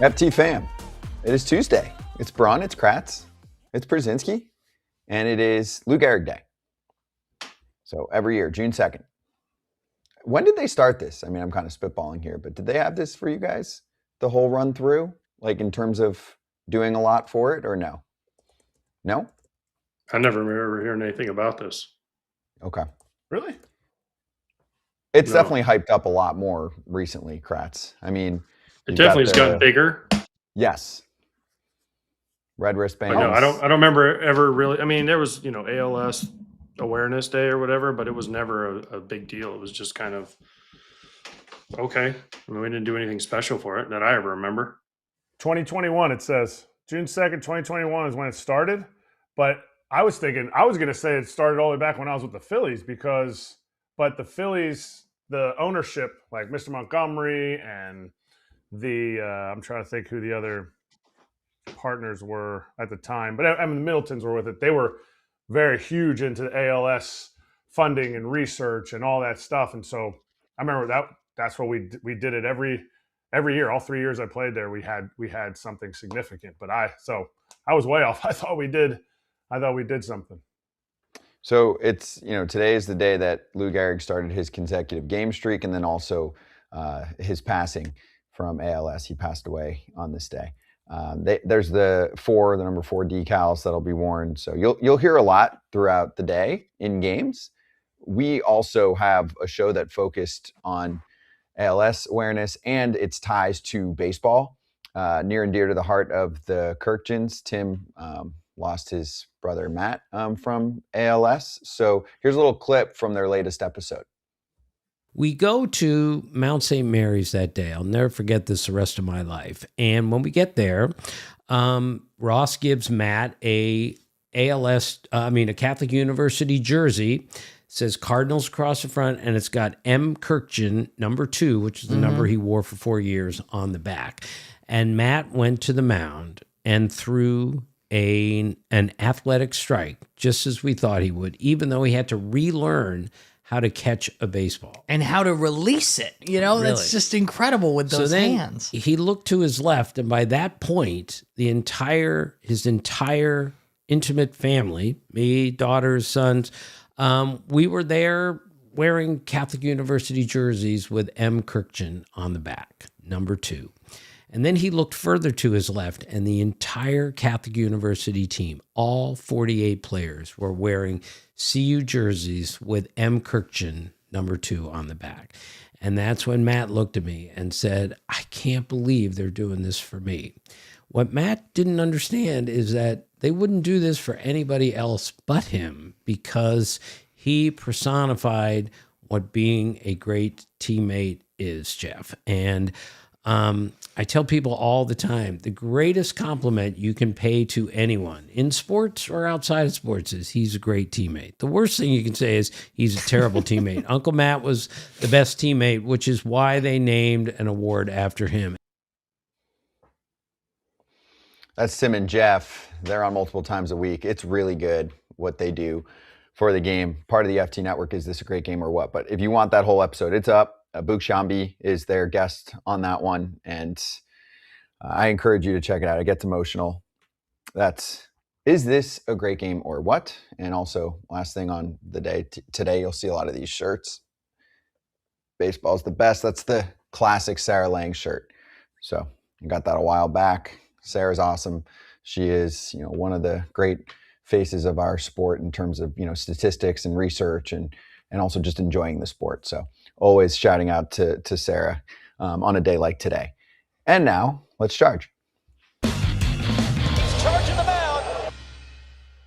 FT fam, it is Tuesday. It's Braun, it's Kratz, it's Pierzynski, and it is Lou Gehrig Day. So every year, June 2nd. When did they start this? I mean, I'm kind of spitballing here, but did they have this for you guys the whole run through? Like in terms of doing a lot for it or no? No? I never remember hearing anything about this. Okay. Really? It's definitely hyped up a lot more recently, Kratz. I mean, it definitely has gotten bigger. Yes. Red wristbands. No, I don't remember ever really. I mean, there was, ALS Awareness Day or whatever, but it was never a big deal. It was just kind of okay. I mean, we didn't do anything special for it that I ever remember. 2021, it says. June 2nd, 2021 is when it started. But I was thinking, I was going to say it started all the way back when I was with the Phillies but the Phillies, the ownership, like Mr. Montgomery and I'm trying to think who the other partners were at the time. But I mean, the Middletons were with it. They were very huge into the ALS funding and research and all that stuff. And so I remember that's what we did it every year. All 3 years I played there, we had something significant. But I was way off. I thought we did something. So it's, today is the day that Lou Gehrig started his consecutive game streak, and then also his passing from ALS. He passed away on this day. There's the number 4 decals that'll be worn. So you'll hear a lot throughout the day in games. We also have a show that focused on ALS awareness and its ties to baseball, near and dear to the heart of the Kirkjians. Tim lost his brother Matt from ALS. So here's a little clip from their latest episode. We go to Mount St. Mary's that day. I'll never forget this the rest of my life. And when we get there, Ross gives Matt a Catholic University jersey. It says Cardinals across the front, and it's got M. Kirkjian, number 2, which is the number he wore for 4 years, on the back. And Matt went to the mound and threw an athletic strike, just as we thought he would, even though he had to relearn how to catch a baseball. And how to release it. Really? That's just incredible with those hands. He looked to his left, and by that point, his entire intimate family, me, daughters, sons, we were there wearing Catholic University jerseys with M. Kirkjian on the back, number 2. And then he looked further to his left, and the entire Catholic University team, all 48 players, were wearing CU jerseys with M. Kirkjian, number 2, on the back. And that's when Matt looked at me and said, I can't believe they're doing this for me. What Matt didn't understand is that they wouldn't do this for anybody else but him, because he personified what being a great teammate is, Jeff. And I tell people all the time, the greatest compliment you can pay to anyone in sports or outside of sports is he's a great teammate. The worst thing you can say is he's a terrible teammate. Uncle Matt was the best teammate, which is why they named an award after him. That's Tim and Jeff. They're on multiple times a week. It's really good what they do for the game. Part of the FT network. Is this a great game or what? But if you want that whole episode, it's up. Book Shambi is their guest on that one, and I encourage you to check it out. It gets emotional. Is this a great game or what? And also, last thing on the day today, you'll see a lot of these shirts. Baseball's the best. That's the classic Sarah Lang shirt. So I got that a while back. Sarah's awesome. She is, one of the great faces of our sport in terms of, statistics and research and also just enjoying the sport. So always shouting out to Sarah on a day like today. And now let's charge. He's charging the mound. All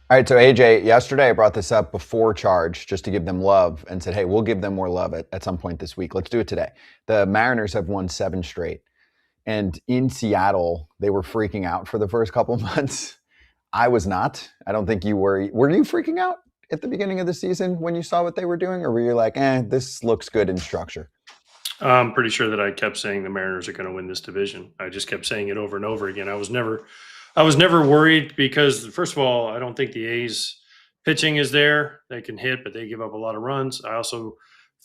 right, so AJ, yesterday I brought this up before charge just to give them love and said, hey, we'll give them more love at some point this week. Let's do it today. The Mariners have won 7 straight. And in Seattle, they were freaking out for the first couple months. I was not. I don't think you were. Were you freaking out at the beginning of the season when you saw what they were doing? Or were you like, this looks good in structure? I'm pretty sure that I kept saying the Mariners are going to win this division. I just kept saying it over and over again. I was never worried because, first of all, I don't think the A's pitching is there. They can hit, but they give up a lot of runs. I also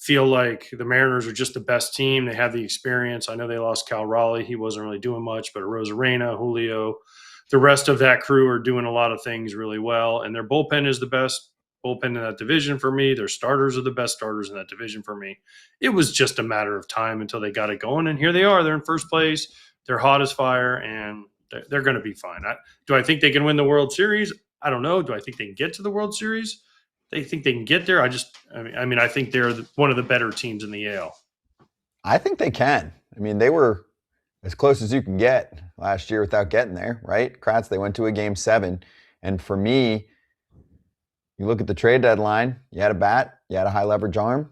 feel like the Mariners are just the best team. They have the experience. I know they lost Cal Raleigh. He wasn't really doing much, but Rosarena, Julio, the rest of that crew are doing a lot of things really well. And their bullpen is the best bullpen in that division for me. Their starters are the best starters in that division for me. It was just a matter of time until they got it going. And here they are. They're in first place. They're hot as fire, and they're going to be fine. Do I think they can win the World Series? I don't know. Do I think they can get to the World Series? They think they can get there. I think they're one of the better teams in the AL. I think they can. I mean, they were as close as you can get last year without getting there, right? Kratz, they went to a Game 7. And for me, you look at the trade deadline, you had a bat, you had a high leverage arm.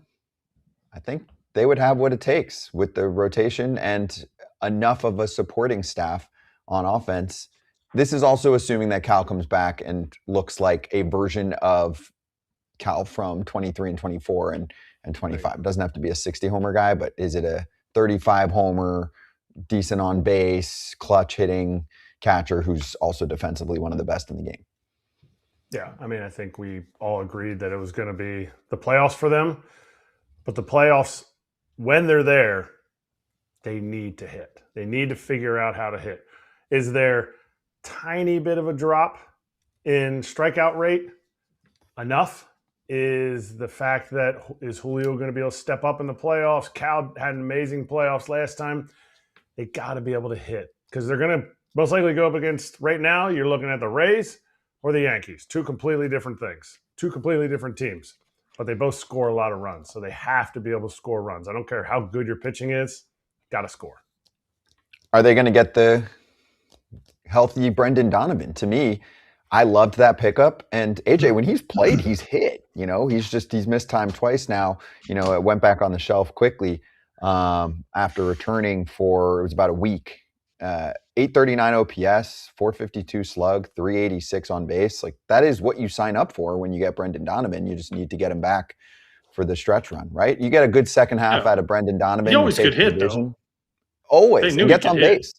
I think they would have what it takes with the rotation and enough of a supporting staff on offense. This is also assuming that Cal comes back and looks like a version of Cal from 23 and 24 and 25. It doesn't have to be a 60 homer guy, but is it a 35 homer, decent on base, clutch hitting catcher who's also defensively one of the best in the game? Yeah, I mean, I think we all agreed that it was going to be the playoffs for them. But the playoffs, when they're there, they need to hit. They need to figure out how to hit. Is there tiny bit of a drop in strikeout rate enough? Is the fact that is Julio going to be able to step up in the playoffs? Cal had an amazing playoffs last time. They got to be able to hit because they're going to most likely go up against, right now, you're looking at the Rays or the Yankees. Two completely different things, two completely different teams, but they both score a lot of runs. So they have to be able to score runs. I don't care how good your pitching is, got to score. Are they going to get the healthy Brendan Donovan? To me, I loved that pickup. And AJ, when he's played, he's hit. He's missed time twice now. It went back on the shelf quickly after returning for, it was about a week. 839 OPS, 452 slug, 386 on base. Like, that is what you sign up for when you get Brendan Donovan. You just need to get him back for the stretch run, right? You get a good second half out of Brendan Donovan. He always could hit, though. Always. He gets on base.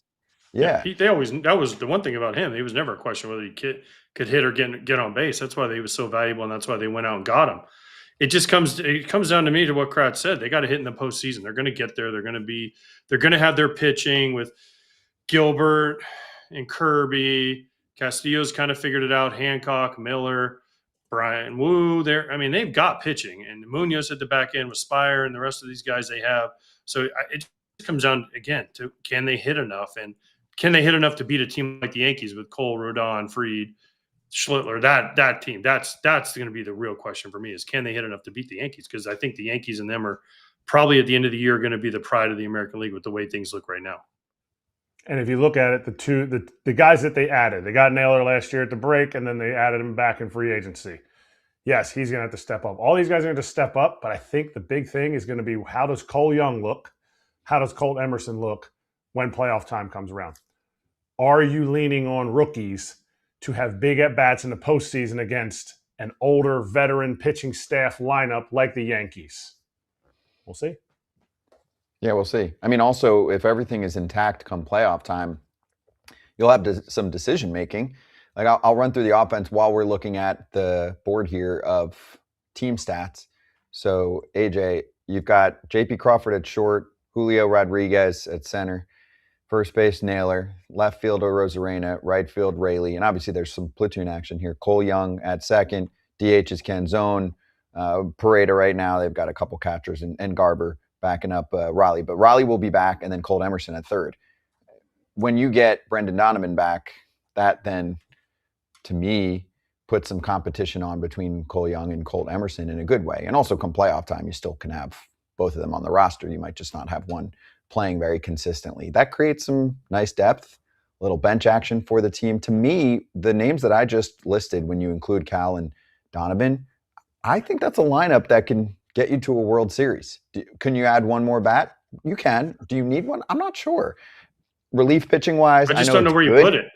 Yeah. That was the one thing about him. He was never a question whether he could hit or get on base. That's why he was so valuable, and that's why they went out and got him. It comes down to me to what Kratz said. They got to hit in the postseason. They're going to get there. They're going to have their pitching with Gilbert and Kirby. Castillo's kind of figured it out. Hancock, Miller, Brian Wu. They've got pitching, and Munoz at the back end with Spire and the rest of these guys they have. So it comes down again to, can they hit enough, and can they hit enough to beat a team like the Yankees with Cole, Rodon, Fried, Schlittler? That team. That's going to be the real question for me, is can they hit enough to beat the Yankees? Because I think the Yankees and them are probably at the end of the year going to be the pride of the American League with the way things look right now. And if you look at it, the guys that they added, they got Naylor last year at the break, and then they added him back in free agency. Yes, he's going to have to step up. All these guys are going to step up, but I think the big thing is going to be, how does Cole Young look? How does Colt Emerson look when playoff time comes around? Are you leaning on rookies to have big at-bats in the postseason against an older veteran pitching staff lineup like the Yankees? We'll see. Yeah, we'll see. I mean, also, if everything is intact come playoff time, you'll have some decision-making. Like, I'll run through the offense while we're looking at the board here of team stats. So, AJ, you've got J.P. Crawford at short, Julio Rodriguez at center, first base Naylor, left fielder Rosarena, right field Raley, and obviously there's some platoon action here. Cole Young at second, DH is Canzone, Pareda right now. They've got a couple catchers and Garber backing up Raleigh, but Raleigh will be back, and then Colt Emerson at third. When you get Brendan Donovan back, that then, to me, puts some competition on between Cole Young and Colt Emerson in a good way. And also, come playoff time, you still can have both of them on the roster. You might just not have one playing very consistently. That creates some nice depth, a little bench action for the team. To me, the names that I just listed, when you include Cal and Donovan, I think that's a lineup that can get you to a World Series. Can you add one more bat? You can. Do you need one? I'm not sure. Relief pitching wise, I just don't know where you put it.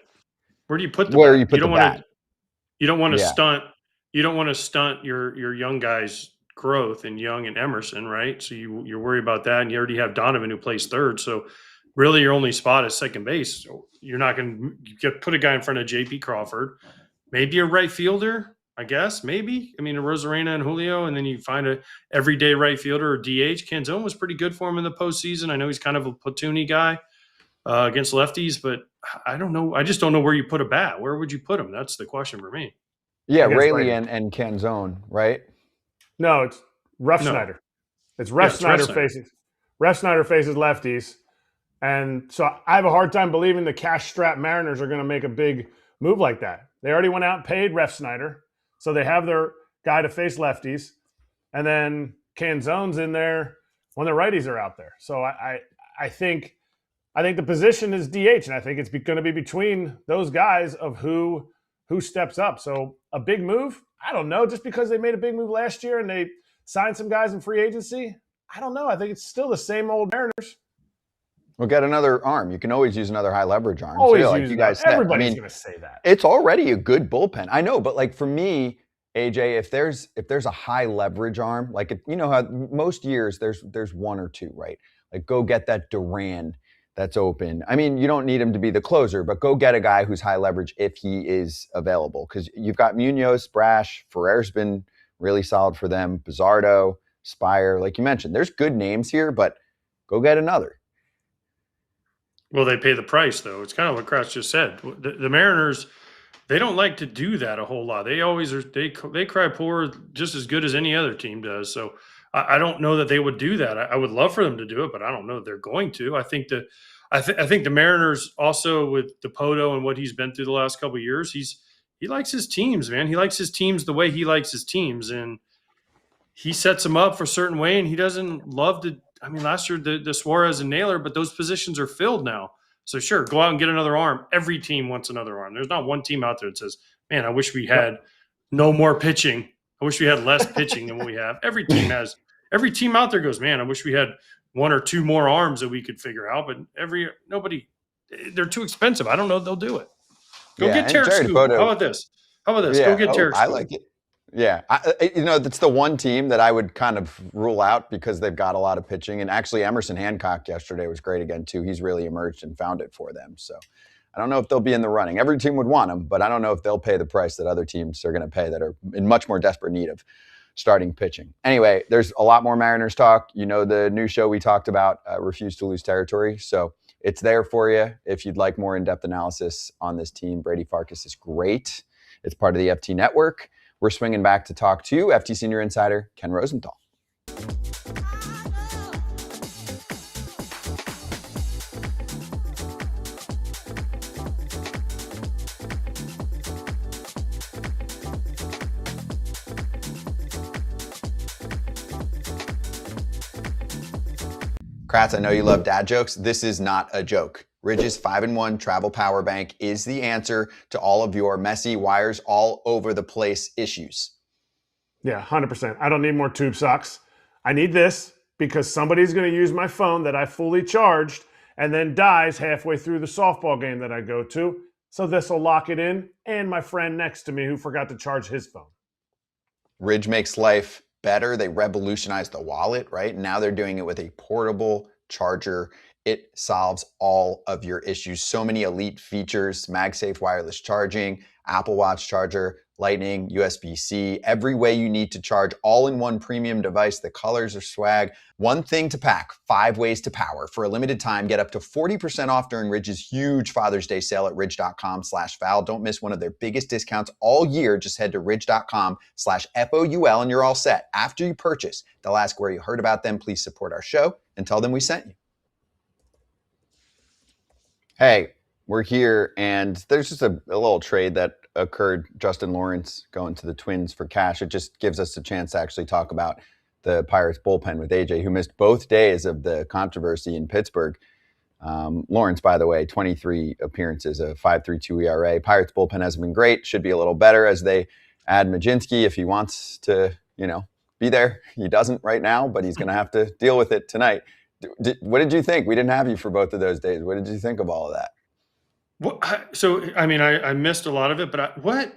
Where do you put the where bat? you put the bat? You don't want to stunt. You don't want to stunt your young guys' growth in Young and Emerson, right? So you're worried about that, and you already have Donovan who plays third. So really, your only spot is second base. So you're not going to put a guy in front of J.P. Crawford, maybe a right fielder. I guess, maybe. I mean, Rosarena and Julio, and then you find a everyday right fielder or DH. Canzone was pretty good for him in the postseason. I know he's kind of a platoony guy against lefties, but I don't know. I just don't know where you put a bat. Where would you put him? That's the question for me. Yeah, Against Rayleigh righties. and Canzone, right? No, it's Ref No. Snyder. It's Ref it's Snyder Ref Snyder. faces. Ref Snyder faces lefties, and so I have a hard time believing the cash-strapped Mariners are going to make a big move like that. They already went out and paid Ref Snyder, so they have their guy to face lefties, and then Canzone's in there when the righties are out there. So I think the position is DH, and I think it's going to be between those guys of who steps up. So a big move, I don't know. Just because they made a big move last year and they signed some guys in free agency, I don't know. I think it's still the same old Mariners. We'll get another arm. You can always use another high leverage arm. Always So, like use you guys said, everybody's going to say that. it's already a good bullpen. I know, but like for me, AJ, if there's a high leverage arm, like you know how most years there's one or two, right? Like go get that Duran that's open. I mean, you don't need him to be the closer, but go get a guy who's high leverage if he is available. Because you've got Munoz, Brash, Ferrer's been really solid for them. Bizzardo, Spire, like you mentioned, there's good names here, but go get another. Well, they pay the price, though. It's kind of what Kratz just said. The Mariners, they don't like to do that a whole lot. They always are. They cry poor just as good as any other team does. So I don't know that they would do that. I would love for them to do it, but I don't know that they're going to. I think the Mariners also with Dipoto and what he's been through the last couple of years, he likes his teams, man. He likes his teams the way he likes his teams, and he sets them up for a certain way, and he doesn't love to. I mean, last year the Suarez and Naylor, but those positions are filled now. So sure, go out and get another arm. Every team wants another arm. There's not one team out there that says, man, I wish we had no more pitching. I wish we had less pitching than what we have. Every team out there goes, man, I wish we had one or two more arms that we could figure out, but they're too expensive. I don't know if they'll do it. Go get Tarik Skubal. How about this? Yeah. Go get Tarik Skubal. I like it. Yeah. That's the one team that I would kind of rule out because they've got a lot of pitching. And actually, Emerson Hancock yesterday was great again, too. He's really emerged and found it for them. So I don't know if they'll be in the running. Every team would want him, but I don't know if they'll pay the price that other teams are going to pay that are in much more desperate need of starting pitching. Anyway, there's a lot more Mariners talk. You know, the new show we talked about, Refuse to Lose Territory. So it's there for you if you'd like more in-depth analysis on this team. Brady Farkas is great. It's part of the FT Network. We're swinging back to talk to FT Senior Insider Ken Rosenthal. Kratz, I know you love dad jokes. This is not a joke. Ridge's 5-in-1 travel power bank is the answer to all of your messy wires all over the place issues. Yeah, 100%. I don't need more tube socks. I need this because somebody's going to use my phone that I fully charged and then dies halfway through the softball game that I go to. So this will lock it in, and my friend next to me who forgot to charge his phone. Ridge makes life better. They revolutionized the wallet, right? Now they're doing it with a portable charger. It solves all of your issues. So many elite features: MagSafe wireless charging, Apple Watch charger, Lightning, USB-C, every way you need to charge, all in one premium device. The colors are swag. One thing to pack, 5 ways to power. For a limited time, get up to 40% off during Ridge's huge Father's Day sale at ridge.com/foul. Don't miss one of their biggest discounts all year. Just head to ridge.com/FOUL and you're all set. After you purchase, they'll ask where you heard about them. Please support our show and tell them we sent you. Hey, we're here, and there's just a little trade that occurred. Justin Lawrence going to the Twins for cash. It just gives us a chance to actually talk about the Pirates bullpen with AJ, who missed both days of the controversy in Pittsburgh. Lawrence, by the way, 23 appearances, a 5.32 ERA. Pirates bullpen hasn't been great. Should be a little better as they add Mlodzinski if he wants to, be there. He doesn't right now, but he's going to have to deal with it tonight. What did you think? We didn't have you for both of those days. What did you think of all of that? I missed a lot of it, but what?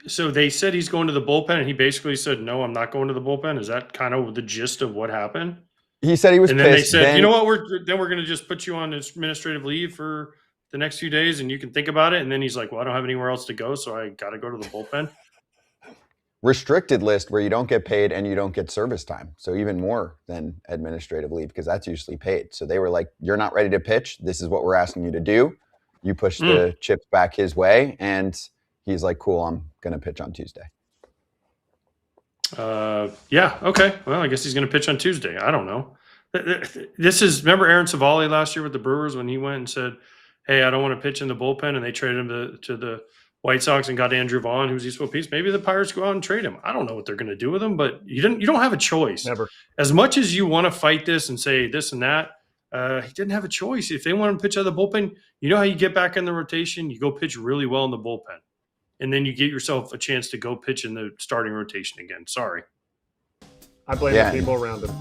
So they said he's going to the bullpen, and he basically said, no, I'm not going to the bullpen. Is that kind of the gist of what happened? He said he was pissed. And then they said, you know what? We're going to just put you on administrative leave for the next few days, and you can think about it. And then he's like, well, I don't have anywhere else to go, so I got to go to the bullpen. restricted list where you don't get paid and you don't get service time. So even more than administrative leave, because that's usually paid. So they were like, you're not ready to pitch. This is what we're asking you to do. You push the chips back his way. And he's like, cool, I'm going to pitch on Tuesday. Yeah. Okay. Well, I guess he's going to pitch on Tuesday. I don't know. Remember Aaron Savali last year with the Brewers when he went and said, hey, I don't want to pitch in the bullpen. And they traded him to the White Sox and got Andrew Vaughn, who's useful piece. Maybe the Pirates go out and trade him. I don't know what they're going to do with him, but you don't have a choice. Never. As much as you want to fight this and say this and that, he didn't have a choice. If they want him to pitch out of the bullpen, you know how you get back in the rotation? You go pitch really well in the bullpen. And then you get yourself a chance to go pitch in the starting rotation again. Sorry. I blame the people around him.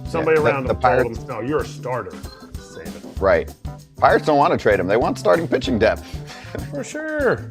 Somebody around him told him, no, you're a starter. Save it. Right. Pirates don't want to trade him. They want starting pitching depth. For sure.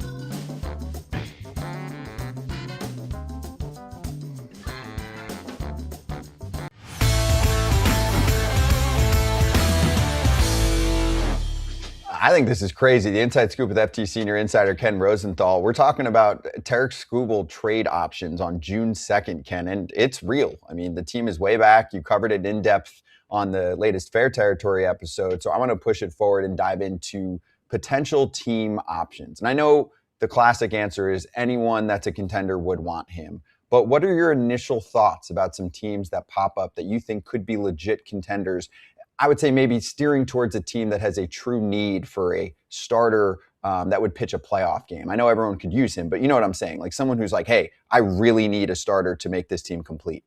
I think this is crazy. The Inside Scoop with FT Senior Insider Ken Rosenthal. We're talking about Tarik Skubal trade options on June 2nd, Ken, and it's real. I mean, the team is way back. You covered it in depth on the latest Fair Territory episode. So I want to push it forward and dive into potential team options. And I know the classic answer is anyone that's a contender would want him. But what are your initial thoughts about some teams that pop up that you think could be legit contenders? I would say maybe steering towards a team that has a true need for a starter that would pitch a playoff game. I know everyone could use him, but you know what I'm saying? Like someone who's like, hey, I really need a starter to make this team complete.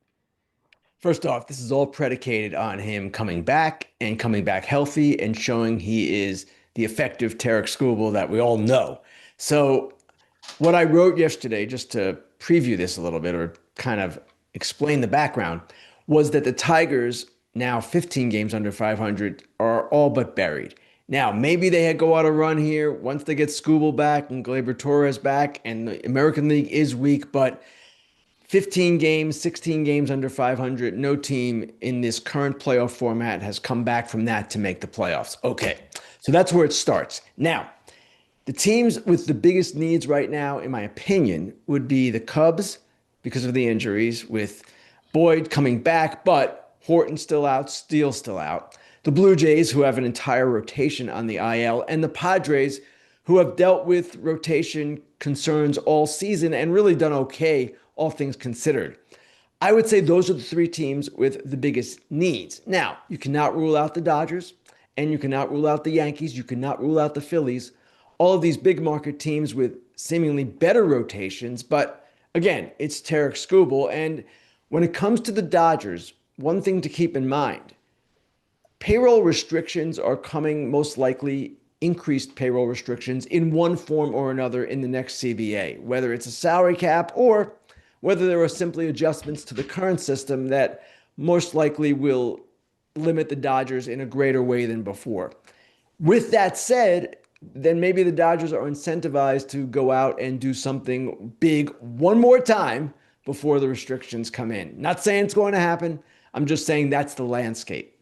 First off, this is all predicated on him coming back and coming back healthy and showing he is the effective Tarik Skubal that we all know. So what I wrote yesterday, just to preview this a little bit or kind of explain the background, was that the Tigers, now 15 games under 500, are all but buried. Now, maybe they go out a run here once they get Skubal back and Gleyber Torres back, and the American League is weak, but 15 games, 16 games under 500, no team in this current playoff format has come back from that to make the playoffs. Okay, so that's where it starts. Now, the teams with the biggest needs right now, in my opinion, would be the Cubs because of the injuries, with Boyd coming back, but Horton still out, Steele still out. The Blue Jays, who have an entire rotation on the IL, and the Padres, who have dealt with rotation concerns all season and really done okay, all things considered. I would say those are the three teams with the biggest needs. Now, you cannot rule out the Dodgers, and you cannot rule out the Yankees. You cannot rule out the Phillies. All of these big market teams with seemingly better rotations. But again, it's Tarik Skubal. And when it comes to the Dodgers, one thing to keep in mind, payroll restrictions are coming, most likely increased payroll restrictions in one form or another in the next CBA, whether it's a salary cap or whether there are simply adjustments to the current system that most likely will limit the Dodgers in a greater way than before. With that said, then maybe the Dodgers are incentivized to go out and do something big one more time before the restrictions come in. Not saying it's going to happen. I'm just saying that's the landscape.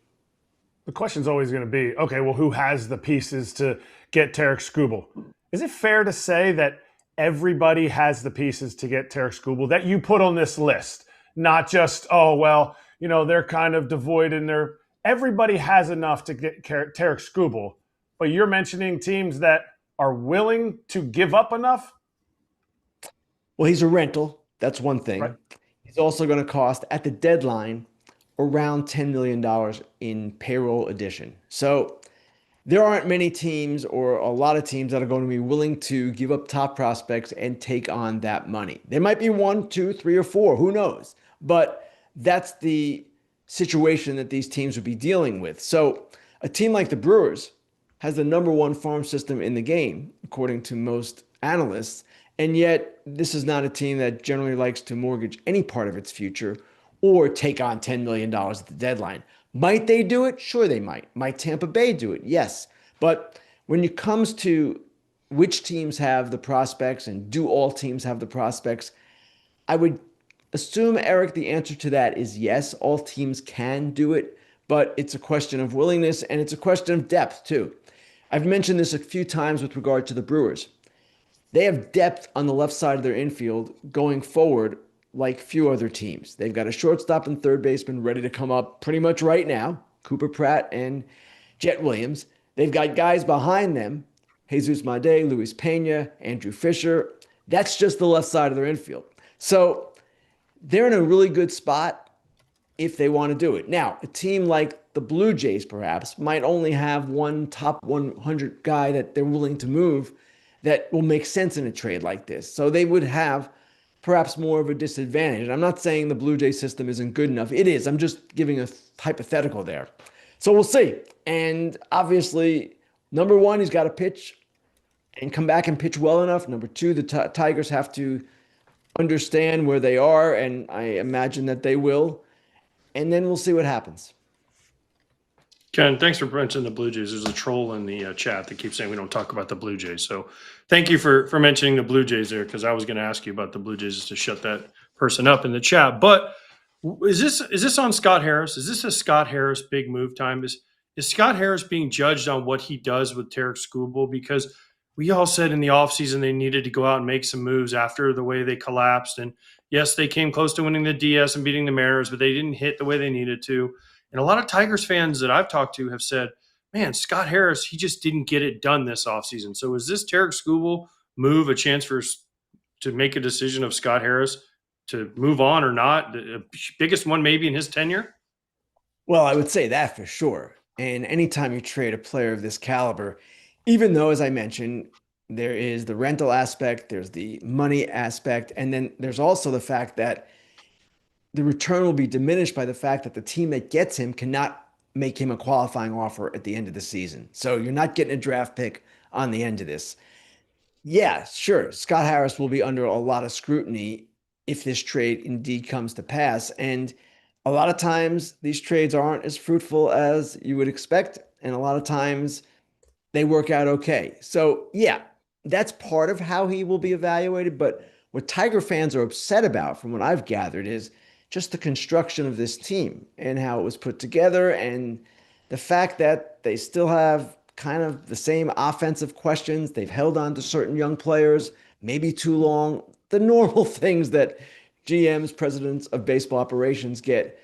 The question's always going to be, okay, well, who has the pieces to get Tarik Skubal? Is it fair to say that everybody has the pieces to get Tarik Skubal that you put on this list? Not just, oh, well, you know, they're kind of devoid in their... Everybody has enough to get Tarik Skubal, but you're mentioning teams that are willing to give up enough? Well, he's a rental. That's one thing. Right. He's also going to cost, at the deadline, around $10 million in payroll addition. So there aren't many teams or a lot of teams that are going to be willing to give up top prospects and take on that money. There might be 1, 2, 3, or 4, who knows? But that's the situation that these teams would be dealing with. So a team like the Brewers has the #1 farm system in the game, according to most analysts, and yet this is not a team that generally likes to mortgage any part of its future or take on $10 million at the deadline. Might they do it? Sure they might. Might Tampa Bay do it? Yes. But when it comes to which teams have the prospects and do all teams have the prospects, I would assume, Eric, the answer to that is yes, all teams can do it, but it's a question of willingness and it's a question of depth too. I've mentioned this a few times with regard to the Brewers. They have depth on the left side of their infield going forward like few other teams. They've got a shortstop and third baseman ready to come up pretty much right now, Cooper Pratt and Jet Williams. They've got guys behind them, Jesus Made, Luis Pena, Andrew Fisher. That's just the left side of their infield. So they're in a really good spot if they want to do it. Now, a team like the Blue Jays perhaps might only have one top 100 guy that they're willing to move that will make sense in a trade like this. So they would have perhaps more of a disadvantage. And I'm not saying the Blue Jay system isn't good enough. It is. I'm just giving a hypothetical there. So we'll see. And obviously, number one, he's got to pitch and come back and pitch well enough. Number two, the Tigers have to understand where they are, and I imagine that they will. And then we'll see what happens. Ken, thanks for mentioning the Blue Jays. There's a troll in the chat that keeps saying we don't talk about the Blue Jays. So thank you for mentioning the Blue Jays there, because I was going to ask you about the Blue Jays just to shut that person up in the chat. But is this on Scott Harris? Is this a Scott Harris big move time? Is Scott Harris being judged on what he does with Tarik Skubal? Because we all said in the offseason they needed to go out and make some moves after the way they collapsed. And yes, they came close to winning the DS and beating the Mariners, but they didn't hit the way they needed to. And a lot of Tigers fans that I've talked to have said, man, Scott Harris, he just didn't get it done this offseason. So is this Tarik Skubal move a chance to make a decision of Scott Harris to move on or not? The biggest one maybe in his tenure? Well, I would say that for sure. And anytime you trade a player of this caliber, even though, as I mentioned, there is the rental aspect, there's the money aspect, and then there's also the fact that the return will be diminished by the fact that the team that gets him cannot make him a qualifying offer at the end of the season. So you're not getting a draft pick on the end of this. Yeah, sure. Scott Harris will be under a lot of scrutiny if this trade indeed comes to pass. And a lot of times these trades aren't as fruitful as you would expect. And a lot of times they work out okay. So yeah, that's part of how he will be evaluated. But what Tiger fans are upset about, from what I've gathered, is just the construction of this team and how it was put together, and the fact that they still have kind of the same offensive questions. They've held on to certain young players, maybe too long. The normal things that GMs, presidents of baseball operations, get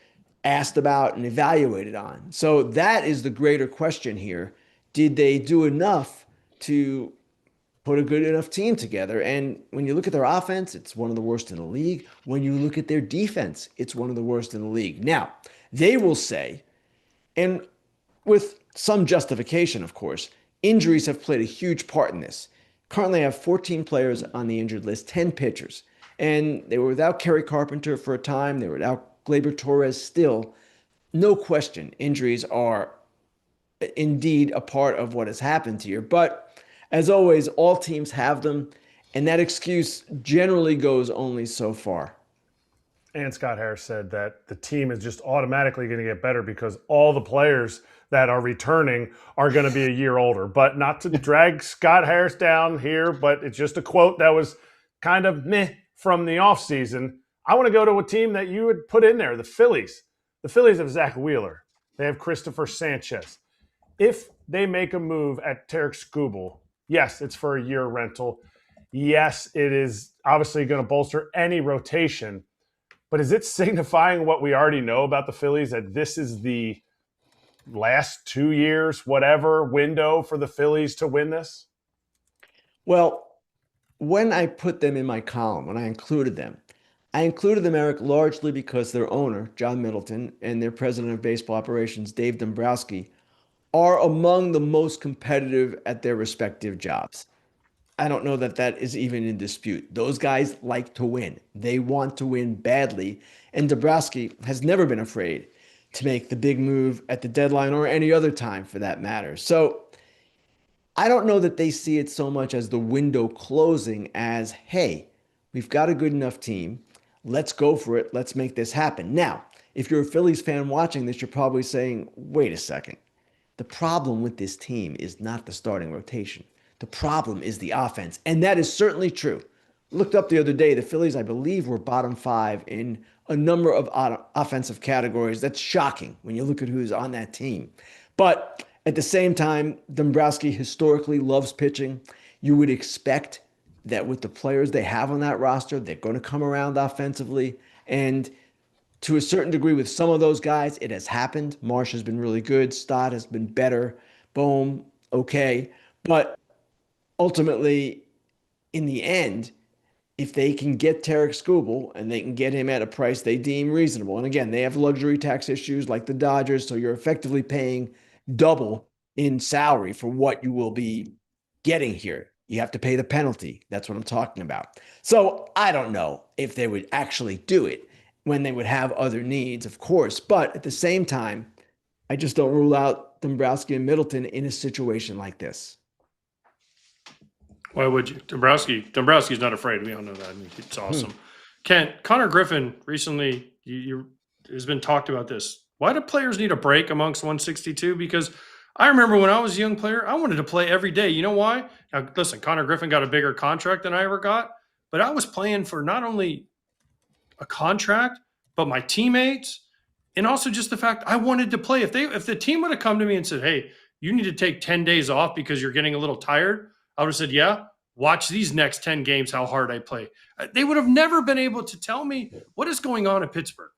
asked about and evaluated on. So that is the greater question here. Did they do enough to put a good enough team together? And when you look at their offense, it's one of the worst in the league. When you look at their defense, it's one of the worst in the league. Now, they will say, and with some justification, of course, injuries have played a huge part in this. Currently, I have 14 players on the injured list, 10 pitchers. And they were without Kerry Carpenter for a time. They were without Gleyber Torres still. No question, injuries are indeed a part of what has happened here. But as always, all teams have them, and that excuse generally goes only so far. And Scott Harris said that the team is just automatically going to get better because all the players that are returning are going to be a year older. But not to drag Scott Harris down here, but it's just a quote that was kind of meh from the offseason. I want to go to a team that you would put in there, the Phillies. The Phillies have Zach Wheeler. They have Christopher Sanchez. If they make a move at Tarik Skubal, yes, it's for a year rental. Yes, it is obviously going to bolster any rotation. But is it signifying what we already know about the Phillies, that this is the last 2 years, whatever, window for the Phillies to win this? Well, when I put them in my column, when I included them, Eric, largely because their owner, John Middleton, and their president of baseball operations, Dave Dombrowski, are among the most competitive at their respective jobs. I don't know that that is even in dispute. Those guys like to win. They want to win badly. And Dombrowski has never been afraid to make the big move at the deadline or any other time for that matter. So I don't know that they see it so much as the window closing as, hey, we've got a good enough team. Let's go for it. Let's make this happen. Now, if you're a Phillies fan watching this, you're probably saying, wait a second. The problem with this team is not the starting rotation. The problem is the offense, and that is certainly true. Looked up the other day, the Phillies, I believe, were bottom 5 in a number of offensive categories. That's shocking when you look at who's on that team. But at the same time, Dombrowski historically loves pitching. You would expect that with the players they have on that roster, they're going to come around offensively. And to a certain degree, with some of those guys, it has happened. Marsh has been really good. Stott has been better. Bohm, okay. But ultimately, in the end, if they can get Tarik Skubal and they can get him at a price they deem reasonable, and again, they have luxury tax issues like the Dodgers, so you're effectively paying double in salary for what you will be getting here. You have to pay the penalty. That's what I'm talking about. So I don't know if they would actually do it when they would have other needs, of course. But at the same time, I just don't rule out Dombrowski and Middleton in a situation like this. Why would you? Dombrowski's not afraid. We all know that. I mean, it's awesome. Kent, Konnor Griffin recently has been talked about this. Why do players need a break amongst 162? Because I remember when I was a young player, I wanted to play every day. You know why? Now, listen, Konnor Griffin got a bigger contract than I ever got, but I was playing for not only a contract, but my teammates, and also just the fact I wanted to play. If the team would have come to me and said, "Hey, you need to take 10 days off because you're getting a little tired," I would have said, "Yeah, watch these next 10 games, how hard I play." They would have never been able to tell me what is going on in Pittsburgh.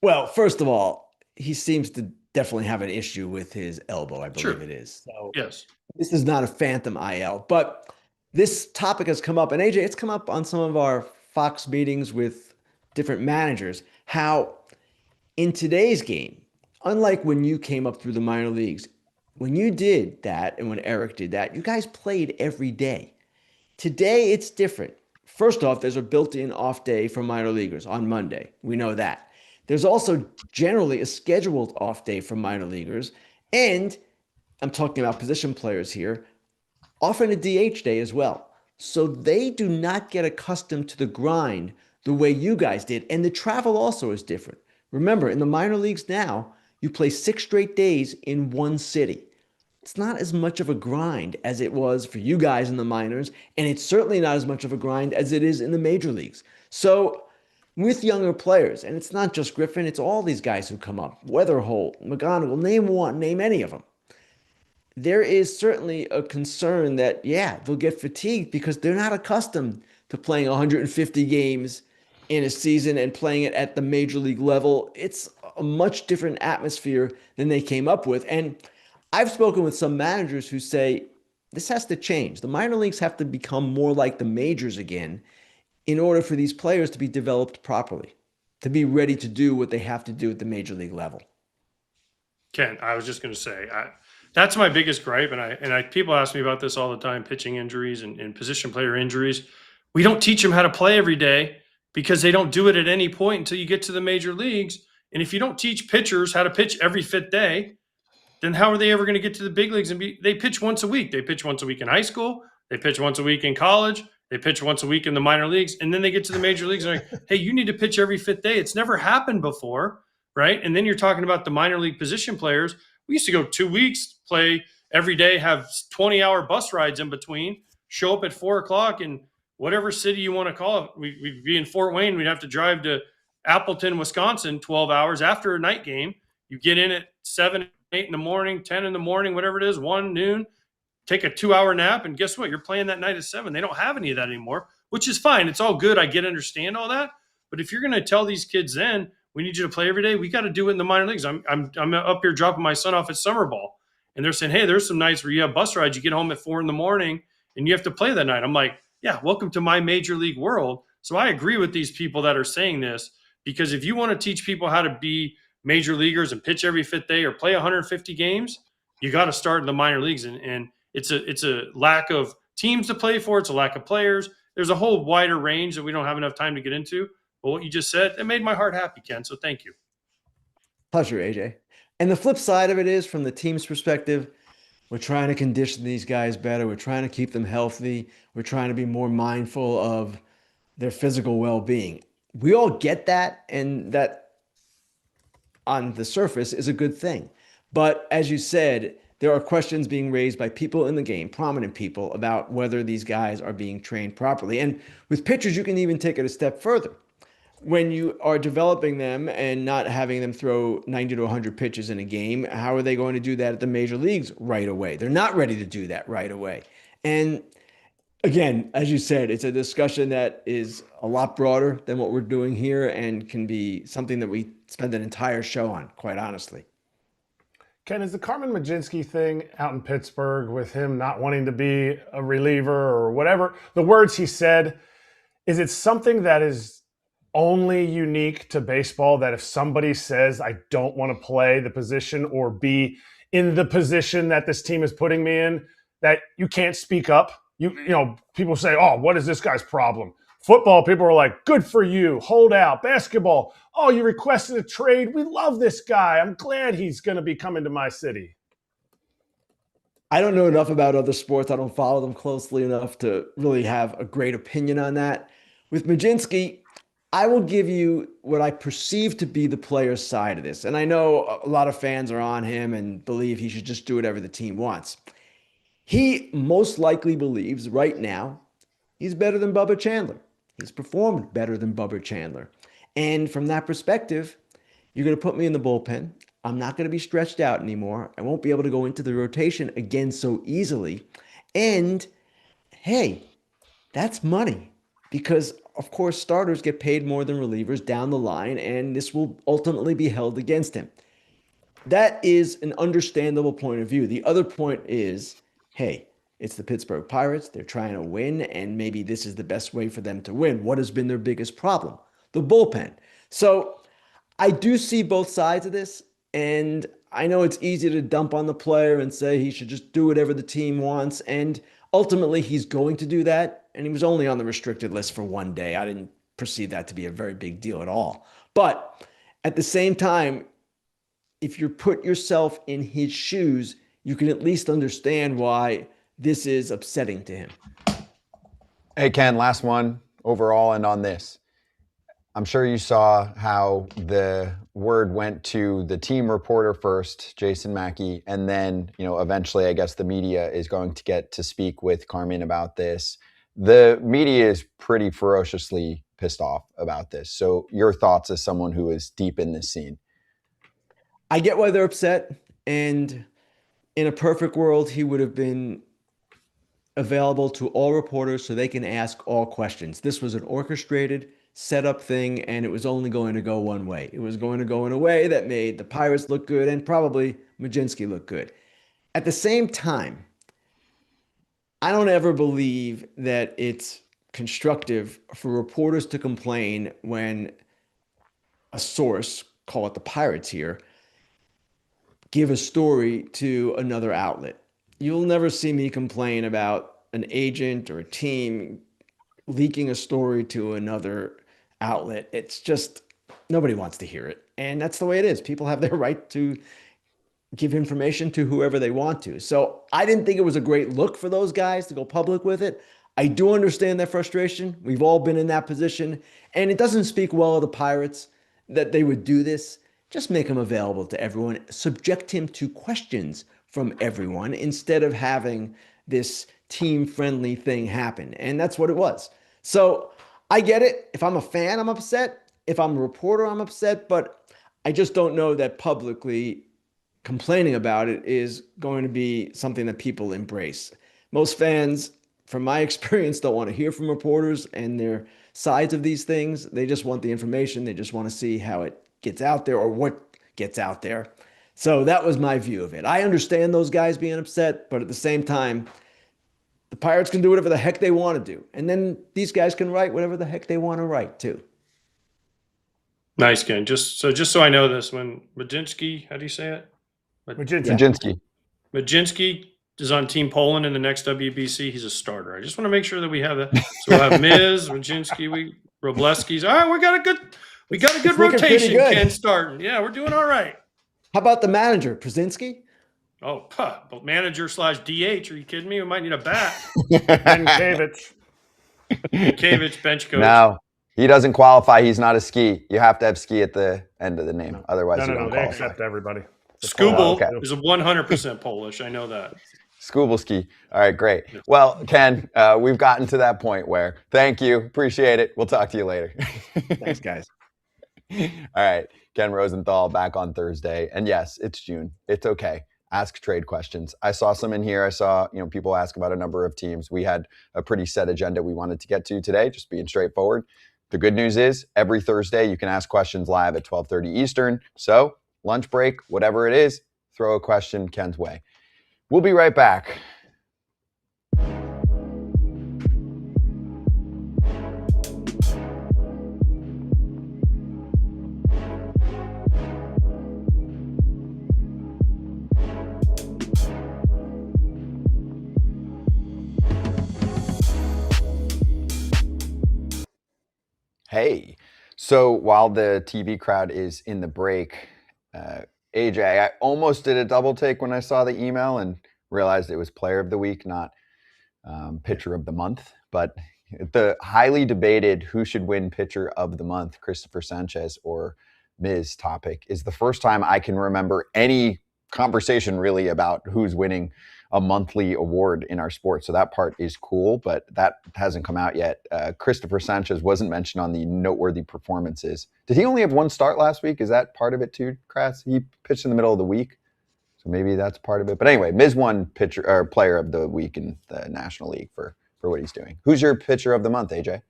Well, first of all, he seems to definitely have an issue with his elbow, I believe it is. So yes, this is not a phantom IL, but this topic has come up, and AJ, it's come up on some of our Fox meetings with different managers, how in today's game, unlike when you came up through the minor leagues, when you did that and when Erik did that, you guys played every day. Today, it's different. First off, there's a built-in off day for minor leaguers on Monday. We know that. There's also generally a scheduled off day for minor leaguers. And I'm talking about position players here, often a DH day as well. So they do not get accustomed to the grind the way you guys did. And the travel also is different. Remember, in the minor leagues now, you play 6 straight days in one city. It's not as much of a grind as it was for you guys in the minors, and it's certainly not as much of a grind as it is in the major leagues. So with younger players, and it's not just Griffin, it's all these guys who come up, Weatherholt, McGonigal, name one, name any of them. There is certainly a concern that, yeah, they'll get fatigued because they're not accustomed to playing 150 games in a season and playing it at the major league level. It's a much different atmosphere than they came up with. And I've spoken with some managers who say this has to change. The minor leagues have to become more like the majors again in order for these players to be developed properly, to be ready to do what they have to do at the major league level. Ken, I was just going to say, that's my biggest gripe. And people ask me about this all the time, pitching injuries and position player injuries. We don't teach them how to play every day because they don't do it at any point until you get to the major leagues. And if you don't teach pitchers how to pitch every 5th day, then how are they ever going to get to the big leagues they pitch once a week? They pitch once a week in high school. They pitch once a week in college. They pitch once a week in the minor leagues. And then they get to the major leagues and they're like, hey, you need to pitch every 5th day. It's never happened before, right? And then you're talking about the minor league position players. We used to go 2 weeks, play every day, have 20-hour bus rides in between, show up at 4 o'clock in whatever city you want to call it. We'd be in Fort Wayne. We'd have to drive to Appleton, Wisconsin, 12 hours after a night game. You get in at 7, 8 in the morning, 10 in the morning, whatever it is, 1 noon, take a 2-hour nap. And guess what? You're playing that night at 7. They don't have any of that anymore, which is fine. It's all good. I understand all that. But if you're going to tell these kids then, we need you to play every day, we got to do it in the minor leagues. I'm up here dropping my son off at summer ball. And they're saying, hey, there's some nights where you have bus rides. You get home at 4 in the morning and you have to play that night. I'm like, yeah, welcome to my major league world. So I agree with these people that are saying this, because if you want to teach people how to be major leaguers and pitch every 5th day or play 150 games, you got to start in the minor leagues. And it's a lack of teams to play for. It's a lack of players. There's a whole wider range that we don't have enough time to get into. But what you just said, it made my heart happy, Ken. So thank you. Pleasure, AJ. And the flip side of it is, from the team's perspective, we're trying to condition these guys better. We're trying to keep them healthy. We're trying to be more mindful of their physical well-being. We all get that, and that on the surface is a good thing. But as you said, there are questions being raised by people in the game, prominent people, about whether these guys are being trained properly. And with pitchers, you can even take it a step further. When you are developing them and not having them throw 90 to 100 pitches in a game, how are they going to do that at the major leagues right away? They're not ready to do that right away. And again, as you said, it's a discussion that is a lot broader than what we're doing here and can be something that we spend an entire show on, quite honestly. Ken, is the Carmen Mlodzinski thing out in Pittsburgh with him not wanting to be a reliever or whatever, the words he said, is it something that is only unique to baseball, that if somebody says, I don't want to play the position or be in the position that this team is putting me in, that you can't speak up? You know, people say, oh, what is this guy's problem? Football, people are like, good for you, hold out. Basketball, oh, you requested a trade. We love this guy. I'm glad he's going to be coming to my city. I don't know enough about other sports. I don't follow them closely enough to really have a great opinion on that. With Mlodzinski, I will give you what I perceive to be the player's side of this. And I know a lot of fans are on him and believe he should just do whatever the team wants. He most likely believes right now he's better than Bubba Chandler. He's performed better than Bubba Chandler. And from that perspective, you're going to put me in the bullpen. I'm not going to be stretched out anymore. I won't be able to go into the rotation again so easily. And hey, that's money because, of course, starters get paid more than relievers down the line, and this will ultimately be held against him. That is an understandable point of view. The other point is, hey, it's the Pittsburgh Pirates. They're trying to win, and maybe this is the best way for them to win. What has been their biggest problem? The bullpen. So I do see both sides of this, and I know it's easy to dump on the player and say he should just do whatever the team wants, and ultimately he's going to do that, and he was only on the restricted list for one day. I didn't perceive that to be a very big deal at all. But at the same time, if you put yourself in his shoes, you can at least understand why this is upsetting to him. Hey, Ken, last one overall and on this. I'm sure you saw how the word went to the team reporter first, Jason Mackey, and then, eventually I guess the media is going to get to speak with Carmen about this. The media is pretty ferociously pissed off about this. So your thoughts as someone who is deep in this scene? I get why they're upset, and in a perfect world, he would have been available to all reporters so they can ask all questions. This was an orchestrated, set up thing, and it was only going to go one way. It was going to go in a way that made the Pirates look good and probably Mlodzinski look good. At the same time, I don't ever believe that it's constructive for reporters to complain when a source, call it the Pirates here, give a story to another outlet. You'll never see me complain about an agent or a team leaking a story to another outlet. It's just nobody wants to hear it. And that's the way it is. People have their right to give information to whoever they want to. So I didn't think it was a great look for those guys to go public with it. I do understand their frustration. We've all been in that position. And it doesn't speak well of the Pirates that they would do this. Just make him available to everyone. Subject him to questions from everyone instead of having this team-friendly thing happen. And that's what it was. So I get it. If I'm a fan, I'm upset. If I'm a reporter, I'm upset. But I just don't know that publicly complaining about it is going to be something that people embrace. Most fans, from my experience, don't want to hear from reporters and their sides of these things. They just want the information. They just want to see how it gets out there or what gets out there. So that was my view of it. I understand those guys being upset, but at the same time, the Pirates can do whatever the heck they want to do. And then these guys can write whatever the heck they want to write too. Nice, Ken. Just so I know this, when Mlodzinski, how do you say it? Mlodzinski is on Team Poland in the next WBC. He's a starter. I just want to make sure that we have that. So we'll have Miz, Mlodzinski, Wroblewski's. All right, we got a good rotation. Ken starting. Yeah, we're doing all right. How about the manager, Pierzynski? Oh, manager / DH. Are you kidding me? We might need a bat. Kavich, bench coach. No, he doesn't qualify. He's not a ski. You have to have ski at the end of the name. Otherwise, you don't they qualify. accept everybody. Skubal is a 100% Polish. I know that. Skubalski. All right, great. Well, Ken, we've gotten to that point where thank you. Appreciate it. We'll talk to you later. Thanks, guys. All right. Ken Rosenthal back on Thursday. And yes, it's June. It's okay. ask trade questions. I saw some in here. I saw, people ask about a number of teams. We had a pretty set agenda we wanted to get to today, just being straightforward. The good news is every Thursday you can ask questions live at 12:30 Eastern. So lunch break, whatever it is, throw a question Ken's way. We'll be right back. Hey, so while the TV crowd is in the break, AJ, I almost did a double take when I saw the email and realized it was player of the week, not pitcher of the month. But the highly debated who should win pitcher of the month, Christopher Sanchez or Miz topic, is the first time I can remember any conversation really about who's winning a monthly award in our sport. So that part is cool, but that hasn't come out yet. Christopher Sanchez wasn't mentioned on the noteworthy performances. Did he only have one start last week? Is that part of it too, Kratz? He pitched in the middle of the week, so maybe that's part of it. But anyway, Miz won pitcher or player of the week in the National League for what he's doing. Who's your pitcher of the month, AJ?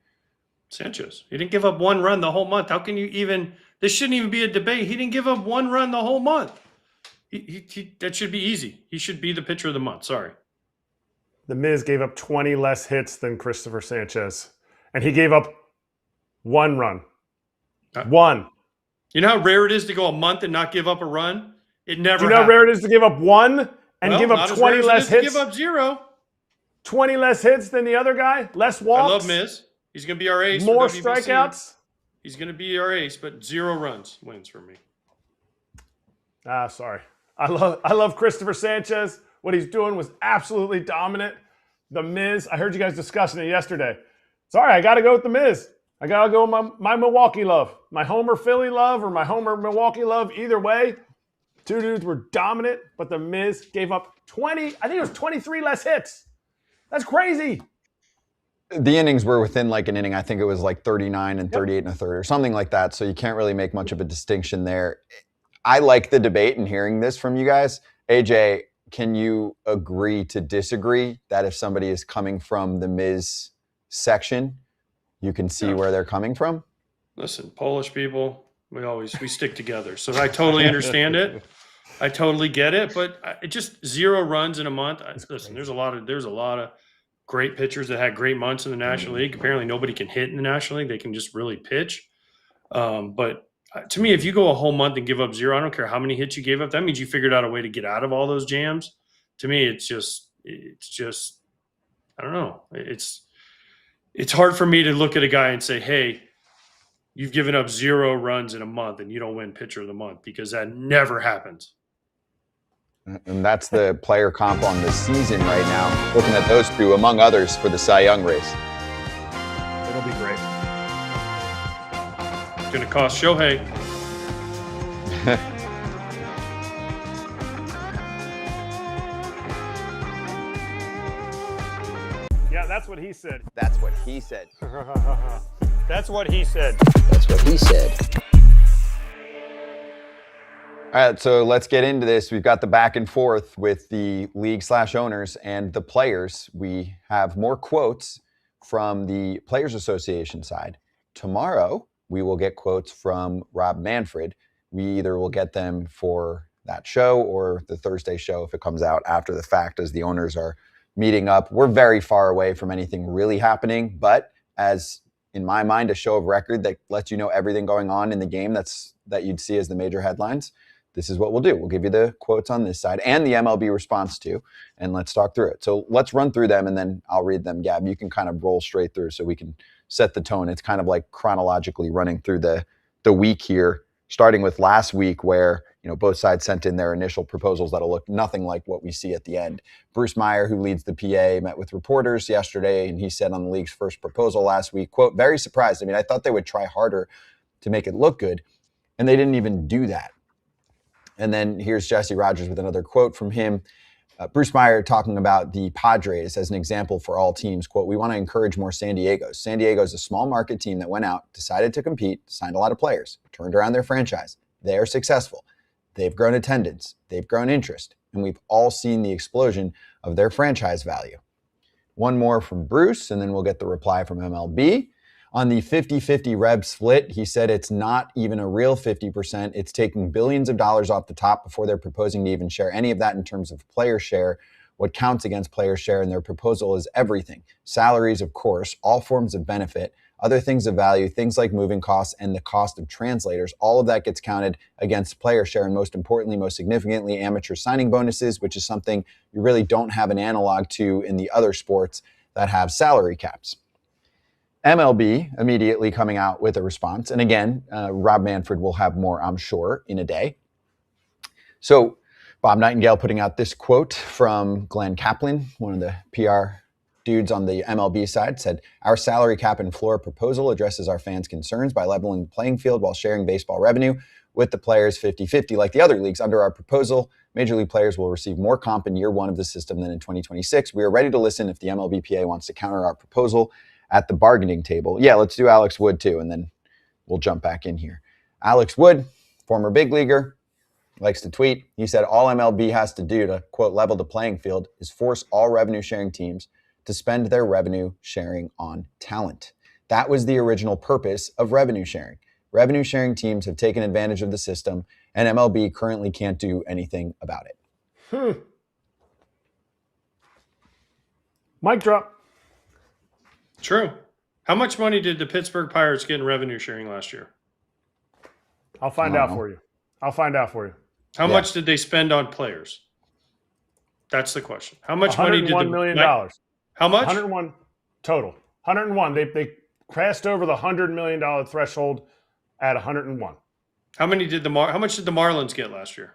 Sanchez. He didn't give up one run the whole month. How can you even? This shouldn't even be a debate. He didn't give up one run the whole month. That should be easy. He should be the pitcher of the month. Sorry. The Miz gave up 20 less hits than Christopher Sanchez, and he gave up one run. One. You know how rare it is to go a month and not give up a run? It never. Do you know how rare it is to give up one and give up 20 less hits? Give up 0. 20 less hits than the other guy. Less walks. I love Miz. He's going to be our ace. More strikeouts. He's going to be our ace, but 0 runs wins for me. Sorry. I love Christopher Sanchez. What he's doing was absolutely dominant. The Miz, I heard you guys discussing it yesterday. Sorry, I got to go with the Miz. I got to go with my Milwaukee love. My Homer Philly love or my Homer Milwaukee love. Either way, two dudes were dominant, but the Miz gave up 20, I think it was 23 less hits. That's crazy. The innings were within like an inning. I think it was like 39 and 38 and a third or something like that. So you can't really make much of a distinction there. I like the debate and hearing this from you guys. AJ, can you agree to disagree that if somebody is coming from the Miz section, you can see where they're coming from? Listen, Polish people, we stick together. So I totally understand it. I totally get it, but it just 0 runs in a month. Listen, there's a lot of great pitchers that had great months in the National League. Apparently nobody can hit in the National League. They can just really pitch. But to me, if you go a whole month and give up 0, I don't care how many hits you gave up. That means you figured out a way to get out of all those jams. To me, it's just, I don't know. It's hard for me to look at a guy and say, hey, you've given up 0 runs in a month and you don't win pitcher of the month, because that never happens. And that's the player comp on the season right now. Looking at those two, among others, for the Cy Young race. It'll be great. It's going to cost Shohei. Yeah, that's what he said. That's what he said. That's what he said. That's what he said. All right, so let's get into this. We've got the back and forth with the league/owners and the players. We have more quotes from the Players Association side. Tomorrow, we will get quotes from Rob Manfred. We either will get them for that show or the Thursday show if it comes out after the fact, as the owners are meeting up. We're very far away from anything really happening, but as in my mind, a show of record that lets you know everything going on in the game that you'd see as the major headlines. This is what we'll do. We'll give you the quotes on this side and the MLB response too, and let's talk through it. So let's run through them, and then I'll read them. Gab, you can kind of roll straight through so we can set the tone. It's kind of like chronologically running through the week here, starting with last week where both sides sent in their initial proposals that'll look nothing like what we see at the end. Bruce Meyer, who leads the PA, met with reporters yesterday, and he said on the league's first proposal last week, quote, "Very surprised. I mean, I thought they would try harder to make it look good, and they didn't even do that." And then here's Jesse Rogers with another quote from him. Bruce Meyer talking about the Padres as an example for all teams. Quote, "We want to encourage more San Diegos. San Diego is a small market team that went out, decided to compete, signed a lot of players, turned around their franchise. They are successful. They've grown attendance. They've grown interest. and we've all seen the explosion of their franchise value. One more from Bruce, and then we'll get the reply from MLB. On the 50-50 rev split, he said it's not even a real 50%. It's taking billions of dollars off the top before they're proposing to even share any of that in terms of player share. What counts against player share in their proposal is everything. Salaries, of course, all forms of benefit, other things of value, things like moving costs and the cost of translators. All of that gets counted against player share. And most importantly, most significantly, amateur signing bonuses, which is something you really don't have an analog to in the other sports that have salary caps. MLB immediately coming out with a response. And again, Rob Manfred will have more, I'm sure, in a day. So Bob Nightingale putting out this quote from Glenn Kaplan, one of the PR dudes on the MLB side, said, "Our salary cap and floor proposal addresses our fans' concerns by leveling the playing field while sharing baseball revenue with the players 50-50 like the other leagues. Under our proposal, major league players will receive more comp in year one of the system than in 2026. We are ready to listen if the MLBPA wants to counter our proposal at the bargaining table." Yeah, let's do Alex Wood too, and then we'll jump back in here. Alex Wood, former big leaguer, likes to tweet. He said, "All MLB has to do to, quote, level the playing field is force all revenue sharing teams to spend their revenue sharing on talent. That was the original purpose of revenue sharing. Revenue sharing teams have taken advantage of the system, and MLB currently can't do anything about it." Mic drop. True. How much money did the Pittsburgh Pirates get in revenue sharing last year? I'll find out for you. How much did they spend on players? That's the question. How much money did $101 million. How much? 101 total. 101. They crashed over the $100 million threshold at 101. How much did the Marlins get last year?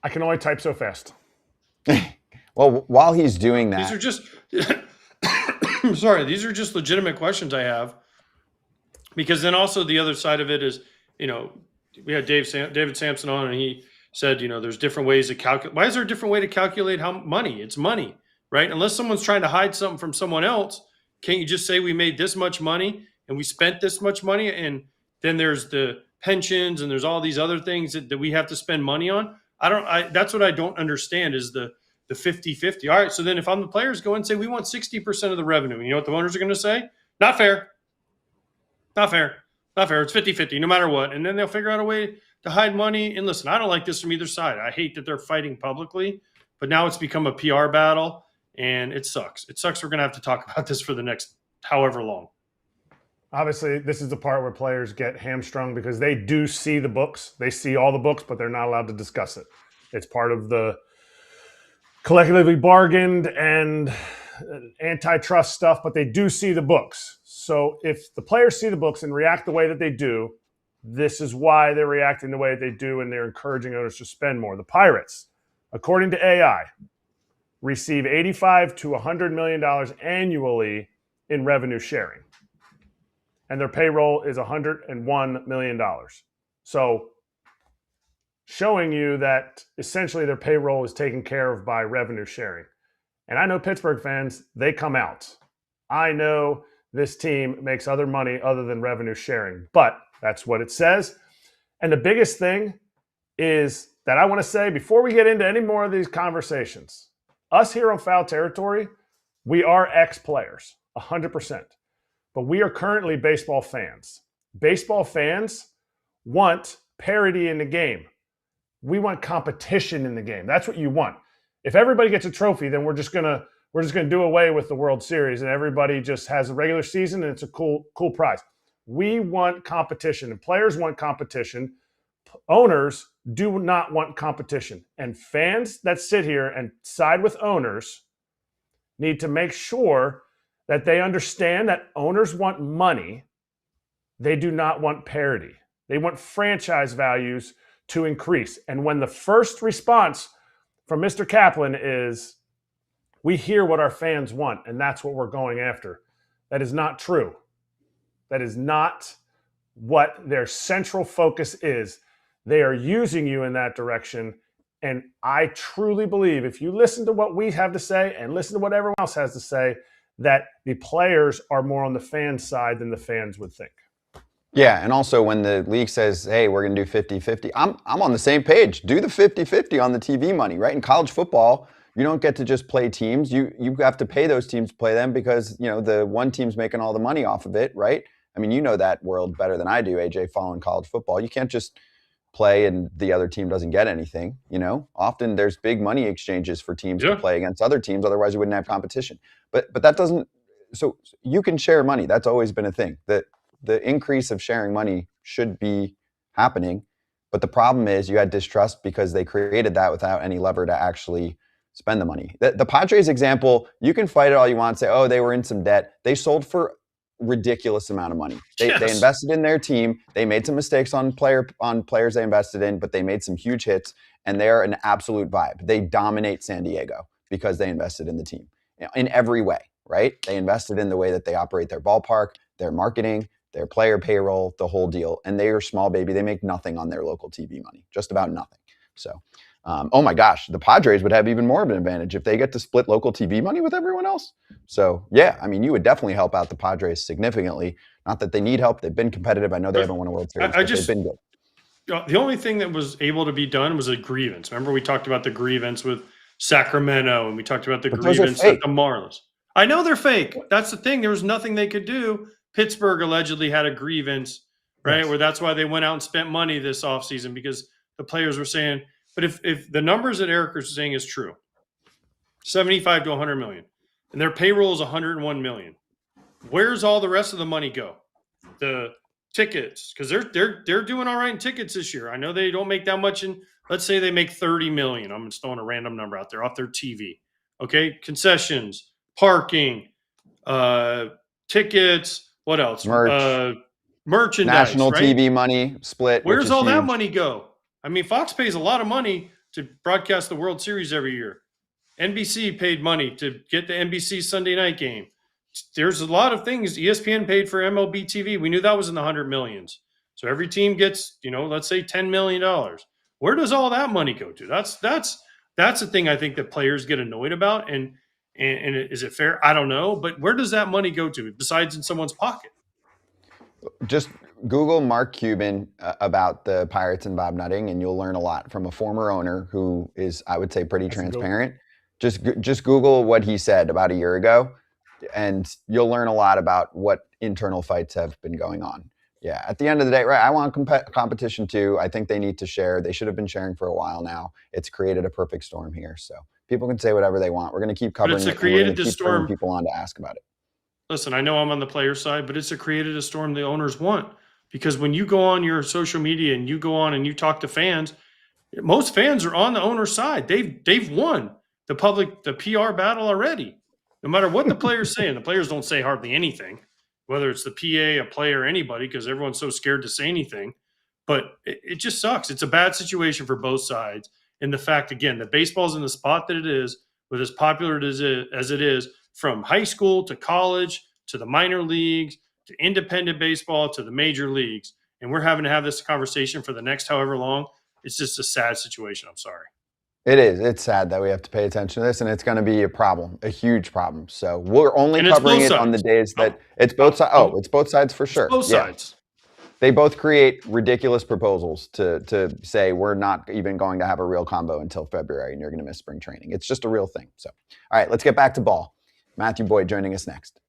I can only type so fast. Well, while he's doing that, These are just I'm sorry, these are just legitimate questions I have. Because then also the other side of it is, we had David Sampson on, and he said, there's different ways to calculate. Why is there a different way to calculate how money? It's money, right? Unless someone's trying to hide something from someone else, can't you just say we made this much money and we spent this much money, and then there's the pensions and there's all these other things that we have to spend money on? That's what I don't understand is the 50-50. All right, so then if I'm the players, go and say we want 60% of the revenue. And you know what the owners are going to say? Not fair. Not fair. Not fair. It's 50-50 no matter what. And then they'll figure out a way to hide money. And listen, I don't like this from either side. I hate that they're fighting publicly, but now it's become a PR battle, and it sucks. It sucks. We're going to have to talk about this for the next however long. Obviously, this is the part where players get hamstrung because they do see the books. They see all the books, but they're not allowed to discuss it. It's part of the collectively bargained and antitrust stuff, but they do see the books. So if the players see the books and react the way that they do, this is why they're reacting the way they do, and they're encouraging owners to spend more. The Pirates, according to AI, receive $85 to $100 million annually in revenue sharing. And their payroll is $101 million. So showing you that essentially their payroll is taken care of by revenue sharing. And I know Pittsburgh fans, they come out. I know this team makes other money other than revenue sharing, but that's what it says. And the biggest thing is that I want to say before we get into any more of these conversations, us here on Foul Territory, we are ex-players, 100%. But we are currently baseball fans. Baseball fans want parity in the game. We want competition in the game. That's what you want. If everybody gets a trophy, then we're just gonna do away with the World Series, and everybody just has a regular season and it's a cool prize. We want competition, and players want competition. Owners do not want competition, and fans that sit here and side with owners need to make sure that they understand that owners want money. They do not want parity. They want franchise values to increase. And when the first response from Mr. Kaplan is, we hear what our fans want, and that's what we're going after, that is not true. That is not what their central focus is. They are using you in that direction. And I truly believe if you listen to what we have to say and listen to what everyone else has to say, that the players are more on the fan side than the fans would think. Yeah, and also when the league says, hey, we're going to do 50-50, I'm on the same page. Do the 50-50 on the TV money, right? In college football, you don't get to just play teams. You have to pay those teams to play them because, the one team's making all the money off of it, right? I mean, you know that world better than I do, AJ, following college football. You can't just play and the other team doesn't get anything, Often there's big money exchanges for teams to play against other teams, otherwise you wouldn't have competition. But that doesn't – so you can share money. That's always been a thing. The increase of sharing money should be happening. But the problem is you had distrust because they created that without any lever to actually spend the money. The Padres example, you can fight it all you want, say, oh, they were in some debt. They sold for ridiculous amount of money. They invested in their team. They made some mistakes on players they invested in, but they made some huge hits, and they're an absolute vibe. They dominate San Diego because they invested in the team in every way, right? They invested in the way that they operate their ballpark, their marketing, their player payroll, the whole deal. And they are small baby. They make nothing on their local TV money, just about nothing. So, oh my gosh, the Padres would have even more of an advantage if they get to split local TV money with everyone else. So, yeah, I mean, you would definitely help out the Padres significantly. Not that they need help. They've been competitive. I know they haven't won a World Series, but they've been good. The only thing that was able to be done was a grievance. Remember, we talked about the grievance with Sacramento, and we talked about the grievance at the Marlins. I know they're fake. That's the thing. There was nothing they could do. Pittsburgh allegedly had a grievance, right? Where that's why they went out and spent money this offseason because the players were saying, but if the numbers that Erik was saying is true, 75 to 100 million, and their payroll is 101 million, where's all the rest of the money go? The tickets, because they're doing all right in tickets this year. I know they don't make that much in, let's say they make 30 million. I'm just throwing a random number out there off their TV. Okay. Concessions, parking, tickets, what else? Merchandise. National right? TV money split. Where's all that money go? I mean, Fox pays a lot of money to broadcast the World Series every year. NBC paid money to get the NBC Sunday night game. There's a lot of things. ESPN paid for MLB TV. We knew that was in the 100 millions. So every team gets, let's say $10 million. Where does all that money go to? That's the thing I think that players get annoyed about. And is it fair? I don't know. But where does that money go to besides in someone's pocket? Just Google Mark Cuban about the Pirates and Bob Nutting, and you'll learn a lot from a former owner who is, I would say, pretty transparent. Just Google what he said about a year ago, and you'll learn a lot about what internal fights have been going on. Yeah, at the end of the day, right, I want competition too. I think they need to share. They should have been sharing for a while now. It's created a perfect storm here. So people can say whatever they want. We're going to keep covering it. Created the storm. People on to ask about it. Listen, I know I'm on the player side, but it's created a storm the owners want. Because when you go on your social media and you go on and you talk to fans, most fans are on the owner's side. They've won the PR battle already. No matter what the players say, and the players don't say hardly anything, whether it's the PA, a player, anybody, because everyone's so scared to say anything. But it just sucks. It's a bad situation for both sides. And the fact, again, that baseball's in the spot that it is, with as popular as it is, from high school to college to the minor leagues to independent baseball to the major leagues. And we're having to have this conversation for the next however long. It's just a sad situation. I'm sorry. It is. It's sad that we have to pay attention to this, and it's going to be a problem, a huge problem. So we're only covering it on the days that it's both sides. Oh, it's both sides for sure. Both sides. They both create ridiculous proposals to say we're not even going to have a real combo until February, and you're going to miss spring training. It's just a real thing. So, all right, let's get back to ball. Matthew Boyd joining us next.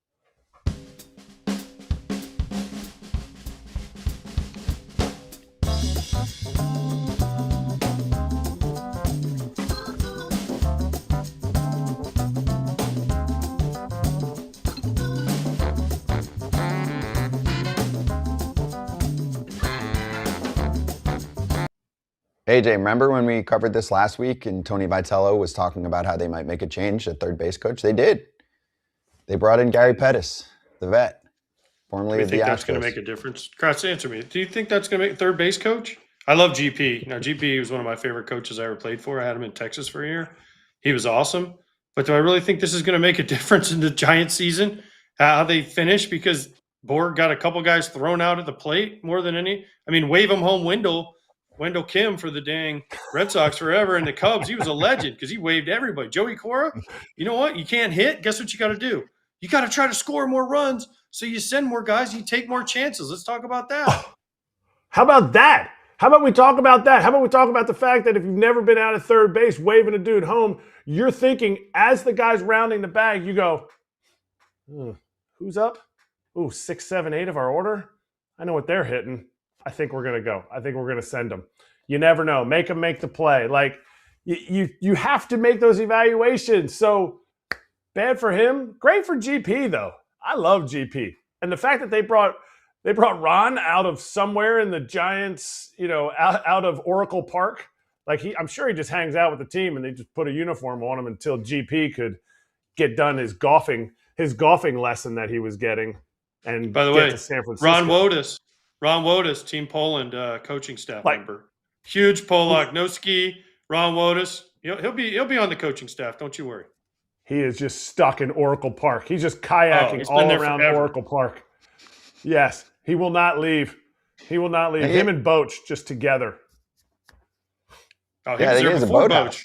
AJ, remember when we covered this last week and Tony Vitello was talking about how they might make a change at third base coach? They did. They brought in Gary Pettis, the vet, formerly of the Astros. Do you think that's going to make a difference? Kratz, answer me. Do you think that's going to make third base coach? I love GP. Now, GP was one of my favorite coaches I ever played for. I had him in Texas for a year. He was awesome. But do I really think this is going to make a difference in the Giants season, how they finish? Because Borg got a couple guys thrown out at the plate more than any. I mean, wave him home Wendell Kim for the dang Red Sox forever, and the Cubs, he was a legend because he waved everybody. Joey Cora, you know what? You can't hit. Guess what you got to do? You got to try to score more runs. So you send more guys, you take more chances. Let's talk about that. How about that? How about we talk about that? How about we talk about the fact that if you've never been out at third base waving a dude home, you're thinking as the guy's rounding the bag, you go, who's up? Ooh, 6, 7, 8 of our order. I know what they're hitting. I think we're going to go. I think we're going to send them. You never know. Make them make the play. Like you have to make those evaluations. So bad for him. Great for GP though. I love GP. And the fact that they brought Ron out of somewhere in the Giants, out of Oracle Park. Like I'm sure he just hangs out with the team and they just put a uniform on him until GP could get done his golfing lesson that he was getting. And by the get way, to San Francisco. Ron Wotus, Team Poland coaching staff member. Huge Polak, no ski. Ron Wotus, he'll be on the coaching staff. Don't you worry. He is just stuck in Oracle Park. He's just kayaking all around forever. Oracle Park. Yes, he will not leave. He will not leave. Him and Boch just together. Oh, he was there before Boch.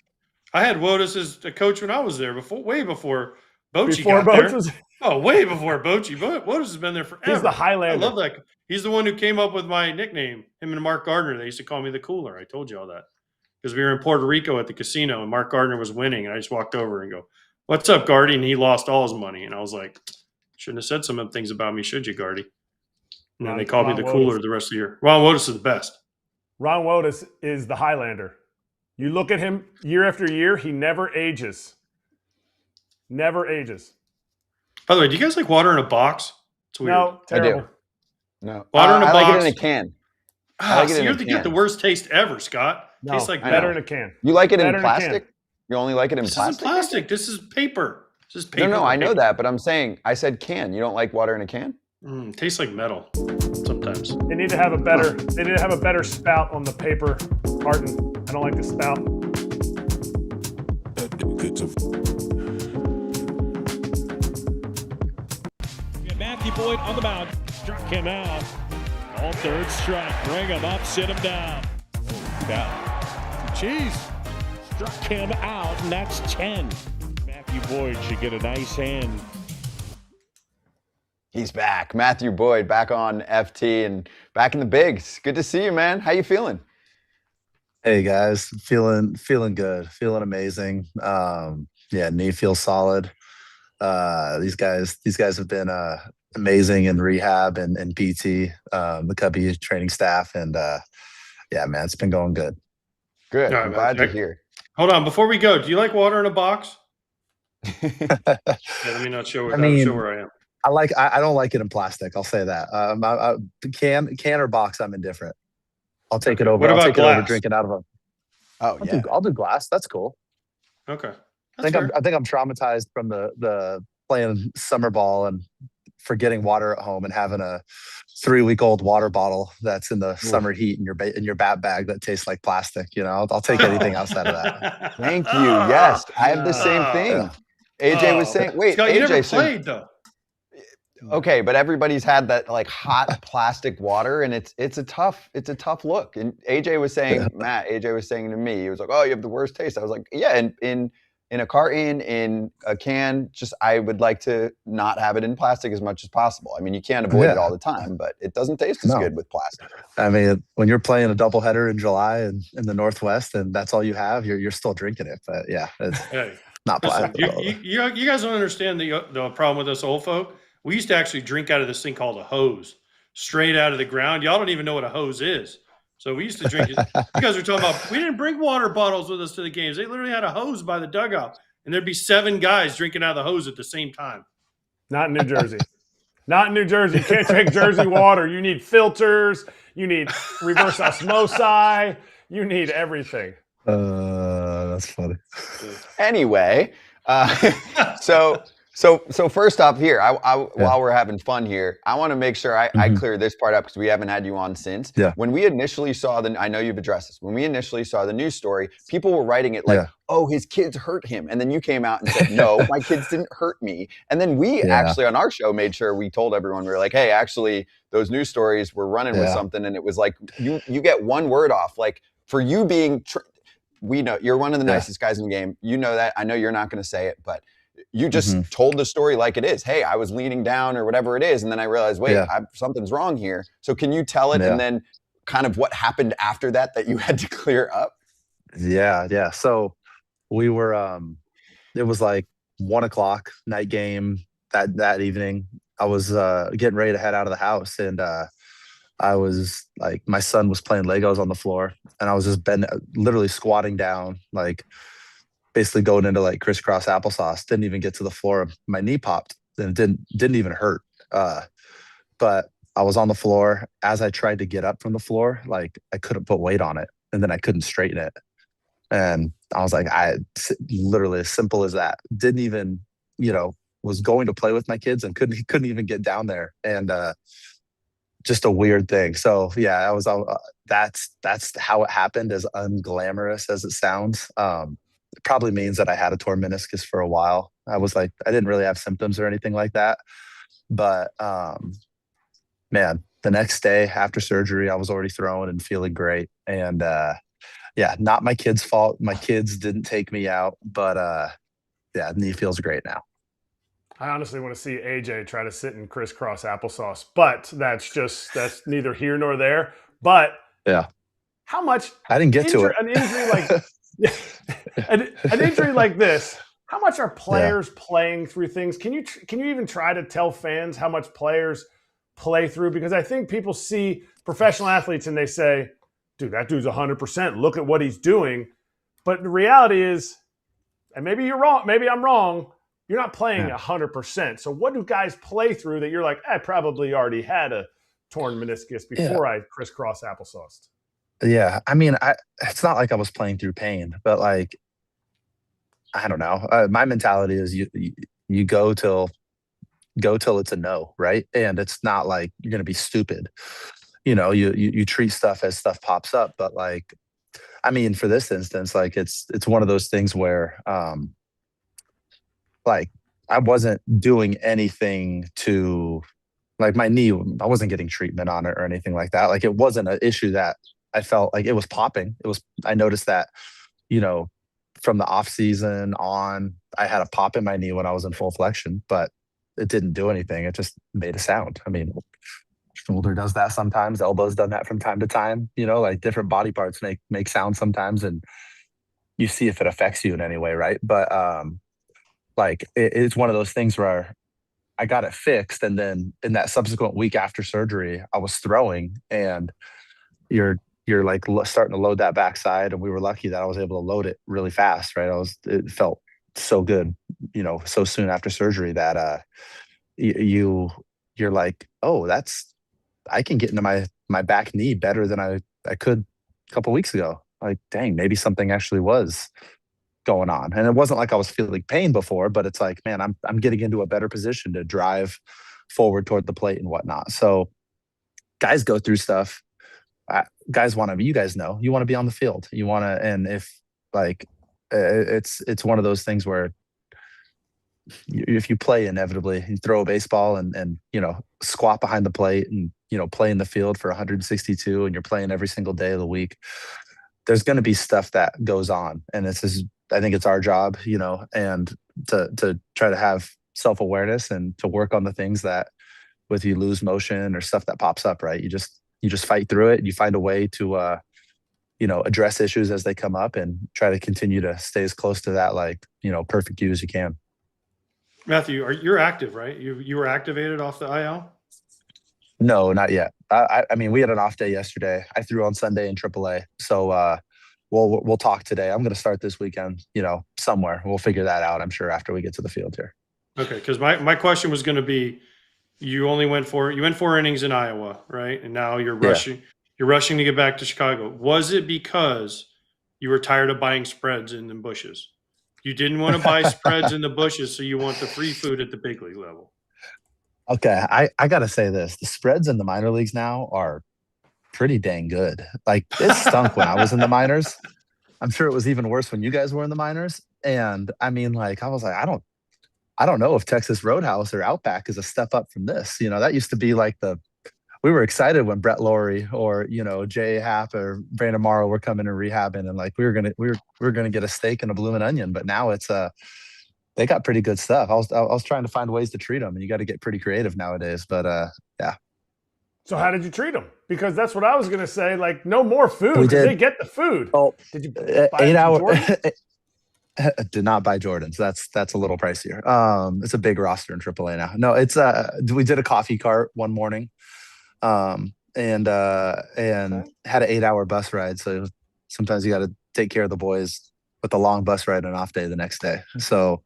I had Wotus as a coach when I was there way before Bochy got there. Way before Bochy. Wotus has been there forever. He's the Highlander. I love that. He's the one who came up with my nickname. Him and Mark Gardner. They used to call me the Cooler. I told you all that. Because we were in Puerto Rico at the casino and Mark Gardner was winning. And I just walked over and go, "What's up, Gardy?" And he lost all his money. And I was like, "Shouldn't have said some things about me, should you, Gardy?" And then they called me the Cooler the rest of the year. Ron Wotus is the best. Ron Wotus is the Highlander. You look at him year after year, he never ages. Never ages. By the way, do you guys like water in a box? It's weird. No, terrible. I do. No. Water in a box. I like it in a can. You get the worst taste ever, Scott. No, tastes like better in a can. You like it in plastic? You only like it in plastic? This is plastic. This is paper. This is paper. No, I know that, but I'm saying, I said can. You don't like water in a can? Tastes like metal sometimes. They need to have a better spout on the paper carton. I don't like the spout. Matthew Boyd on the mound. Struck him out. On third strike. Bring him up, sit him down. Jeez. Struck him out, and that's 10. Matthew Boyd should get a nice hand. He's back. Matthew Boyd back on FT and back in the bigs. Good to see you, man. How you feeling? Hey guys, feeling good, feeling amazing. Knee feels solid. These guys have been amazing in rehab and PT, the Cubby training staff, and man, it's been going good. Good. I'm glad to hear. Hold on, before we go, do you like water in a box? Let me not show where I am. I don't like it in plastic. I'll say that. Can or box, I'm indifferent. I'll take it over. What about I'll take glass? it over drinking out of a. I'll do glass. That's cool. Okay. I think I'm traumatized from the playing summer ball and forgetting water at home and having a 3-week-old water bottle that's in the summer heat in your bat bag that tastes like plastic. I'll take anything outside of that. Thank you. Yes, I have the same thing. AJ was saying, wait, Scott, AJ, you never played though. Okay, but everybody's had that like hot plastic water, and it's a tough look. And AJ was saying to me, he was like, "Oh, you have the worst taste." I was like, "Yeah, in a carton, in a can, just I would like to not have it in plastic as much as possible. I mean, you can't avoid it all the time, but it doesn't taste as good with plastic." I mean, when you're playing a doubleheader in July and in the Northwest, and that's all you have, you're still drinking it. But yeah, it's not plastic. You guys don't understand the problem with us old folk. We used to actually drink out of this thing called a hose, straight out of the ground. Y'all don't even know what a hose is. So we used to drink it. You guys are talking about, we didn't bring water bottles with us to the games. They literally had a hose by the dugout, and there'd be 7 guys drinking out of the hose at the same time. Not in New Jersey. Not in New Jersey. You can't drink Jersey water. You need filters. You need reverse osmosis. You need everything. That's funny. Anyway, So first off here, while we're having fun here, I want to make sure I clear this part up because we haven't had you on since. Yeah. When we initially saw I know you've addressed this. When we initially saw the news story, people were writing it like, "Oh, his kids hurt him," and then you came out and said, "No, my kids didn't hurt me." And then we actually on our show made sure we told everyone, we were like, "Hey, actually, those news stories were running with something," and it was like you get one word off, like for you being. We know you're one of the nicest guys in the game. You know that. I know you're not going to say it, but You just told the story like it is. Hey, I was leaning down or whatever it is. And then I realized, wait, something's wrong here. So can you tell it? And then kind of what happened after that you had to clear up? Yeah. So we were, it was like 1:00 night game that evening. I was getting ready to head out of the house, and I was like, my son was playing Legos on the floor, and I was just literally squatting down, like basically going into like crisscross applesauce. Didn't even get to the floor. My knee popped, and it didn't even hurt. But I was on the floor. As I tried to get up from the floor, like I couldn't put weight on it, and then I couldn't straighten it. And I was like, literally as simple as that. Didn't even, was going to play with my kids and couldn't even get down there. And just a weird thing. So yeah, I was. That's how it happened. As unglamorous as it sounds, it probably means that I had a torn meniscus for a while. I didn't really have symptoms or anything like that, but man, the next day after surgery, I was already throwing and feeling great. And yeah, not my kids' fault. My kids didn't take me out, but yeah, knee feels great now. I honestly want to see AJ try to sit in crisscross applesauce, but that's neither here nor there. But yeah, how much I didn't get to it. An injury like an injury like this, how much are players playing through things? Can you even try to tell fans how much players play through? Because I think people see professional athletes and they say, dude, that dude's 100%. Look at what he's doing. But the reality is, and maybe you're wrong, maybe I'm wrong, you're not playing 100%. So what do guys play through that you're like, I probably already had a torn meniscus before I crisscross applesauced? Yeah. I mean, it's not like I was playing through pain, but like, I don't know. My mentality is you go till it's a no, right? And it's not like you're going to be stupid. You treat stuff as stuff pops up. But like, I mean, for this instance, like it's one of those things where like I wasn't doing anything to, like, my knee, I wasn't getting treatment on it or anything like that. Like, it wasn't an issue that I felt like it was popping. I noticed that, from the off season on, I had a pop in my knee when I was in full flexion, but it didn't do anything. It just made a sound. I mean, shoulder does that sometimes. Elbow's done that from time to time. Like different body parts make sound sometimes, and you see if it affects you in any way, right? But like it's one of those things where I got it fixed, and then in that subsequent week after surgery, I was throwing, and you're like starting to load that backside, and we were lucky that I was able to load it really fast, right? It felt so good, so soon after surgery that you're like, oh, I can get into my back knee better than I could a couple weeks ago. Like, dang, maybe something actually was going on. And it wasn't like I was feeling pain before, but it's like, man, I'm getting into a better position to drive forward toward the plate and whatnot. So guys go through stuff. Guys you guys know, you want to be on the field. You want to, and if like, it's one of those things where if you play, inevitably you throw a baseball and squat behind the plate and play in the field for 162, and you're playing every single day of the week, there's going to be stuff that goes on. And I think it's our job, and to try to have self-awareness and to work on the things that, with you lose motion or stuff that pops up, right? You just fight through it. You find a way to address issues as they come up and try to continue to stay as close to that, like, perfect you as you can. Matthew, you're active, right? You were activated off the IL? No, not yet. I mean, we had an off day yesterday. I threw on Sunday in AAA. So we'll talk today. I'm going to start this weekend, somewhere. We'll figure that out, I'm sure, after we get to the field here. Okay, because my question was going to be, you went 4 innings in Iowa, right? And now you're rushing. Yeah. You're rushing to get back to Chicago. Was it because you were tired of buying spreads in the bushes? You didn't want to buy spreads in the bushes, so you want the free food at the big league level. Okay, I got to say this. The spreads in the minor leagues now are pretty dang good. Like, it stunk when I was in the minors. I'm sure it was even worse when you guys were in the minors. And I mean, like, I was like, I don't know if Texas Roadhouse or Outback is a step up from this. That used to be like we were excited when Brett Laurie or, Jay Happ or Brandon Morrow were coming and rehabbing, and like we were gonna get a steak and a blooming onion. But now it's They got pretty good stuff. I was trying to find ways to treat them, and you got to get pretty creative nowadays. But yeah. So how did you treat them? Because that's what I was going to say. Like, no more food. We did. They get the food. Oh, did you buy 8 some hour? Jordans? Did not buy Jordans. That's a little pricier. It's a big roster in AAA now. No, it's we did a coffee cart one morning, and had an 8-hour bus ride. So sometimes you got to take care of the boys with a long bus ride and an off day the next day. So,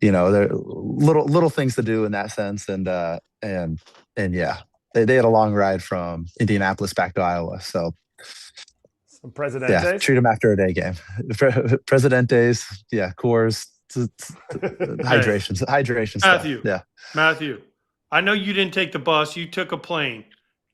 there are little things to do in that sense. And yeah, they had a long ride from Indianapolis back to Iowa. So Some Presidentes? yeah, treat them after a day game. Presidentes, yeah, Coors, hydration stuff. Matthew, I know you didn't take the bus. You took a plane.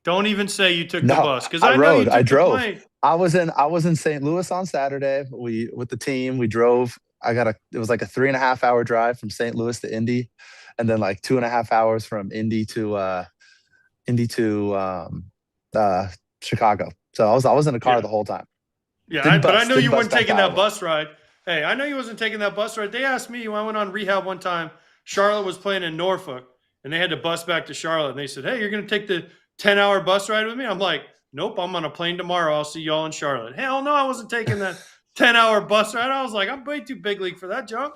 Don't even say you took the No, bus, because I I know you rode. took I the drove. plane. I was in St. Louis on Saturday. With the team, we drove. It was like a 3.5 hour drive from St. Louis to Indy, and then like 2.5 hours from Indy to Chicago. So I was in a car the whole time. Yeah, but I know you weren't taking that bus ride. Hey, I know you wasn't taking that bus ride. They asked me when I went on rehab one time. Charlotte was playing in Norfolk, and they had to bus back to Charlotte. And they said, "Hey, you're going to take the 10-hour bus ride with me?" I'm like, "Nope, I'm on a plane tomorrow. I'll see y'all in Charlotte." Hell no, I wasn't taking that 10-hour bus ride. I was like, I'm way too big league for that junk.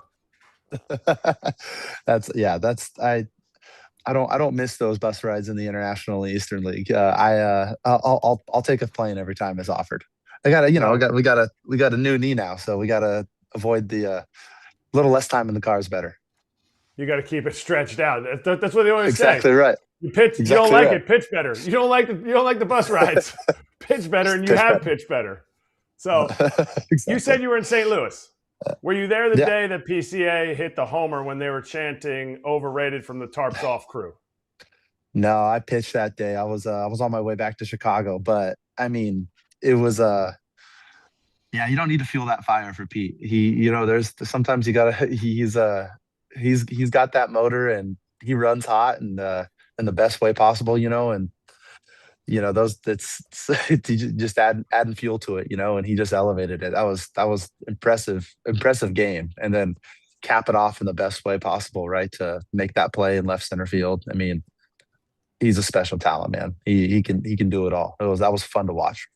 I don't miss those bus rides in the International Eastern League. I'll take a plane every time it's offered. We got a new knee now, so we gotta avoid the little less time in the car is better. You got to keep it stretched out. That's what they always say. Exactly right. You pitch. Exactly you don't like right. it. Pitch better. You don't like the bus rides. Pitch better, and you have pitched better. So Exactly. you said you were in St. Louis. Were you there the day that PCA hit the homer when they were chanting "overrated" from the Tarps Off crew? No, I pitched that day. I was on my way back to Chicago, but I mean, it was yeah, you don't need to fuel that fire for Pete. There's sometimes you gotta. He's got that motor, and he runs hot and in the best way possible, and it's just adding fuel to it, and he just elevated it. That was impressive game, and then cap it off in the best way possible, right, to make that play in left center field. I mean, he's a special talent, man. He can do it all. That was fun to watch.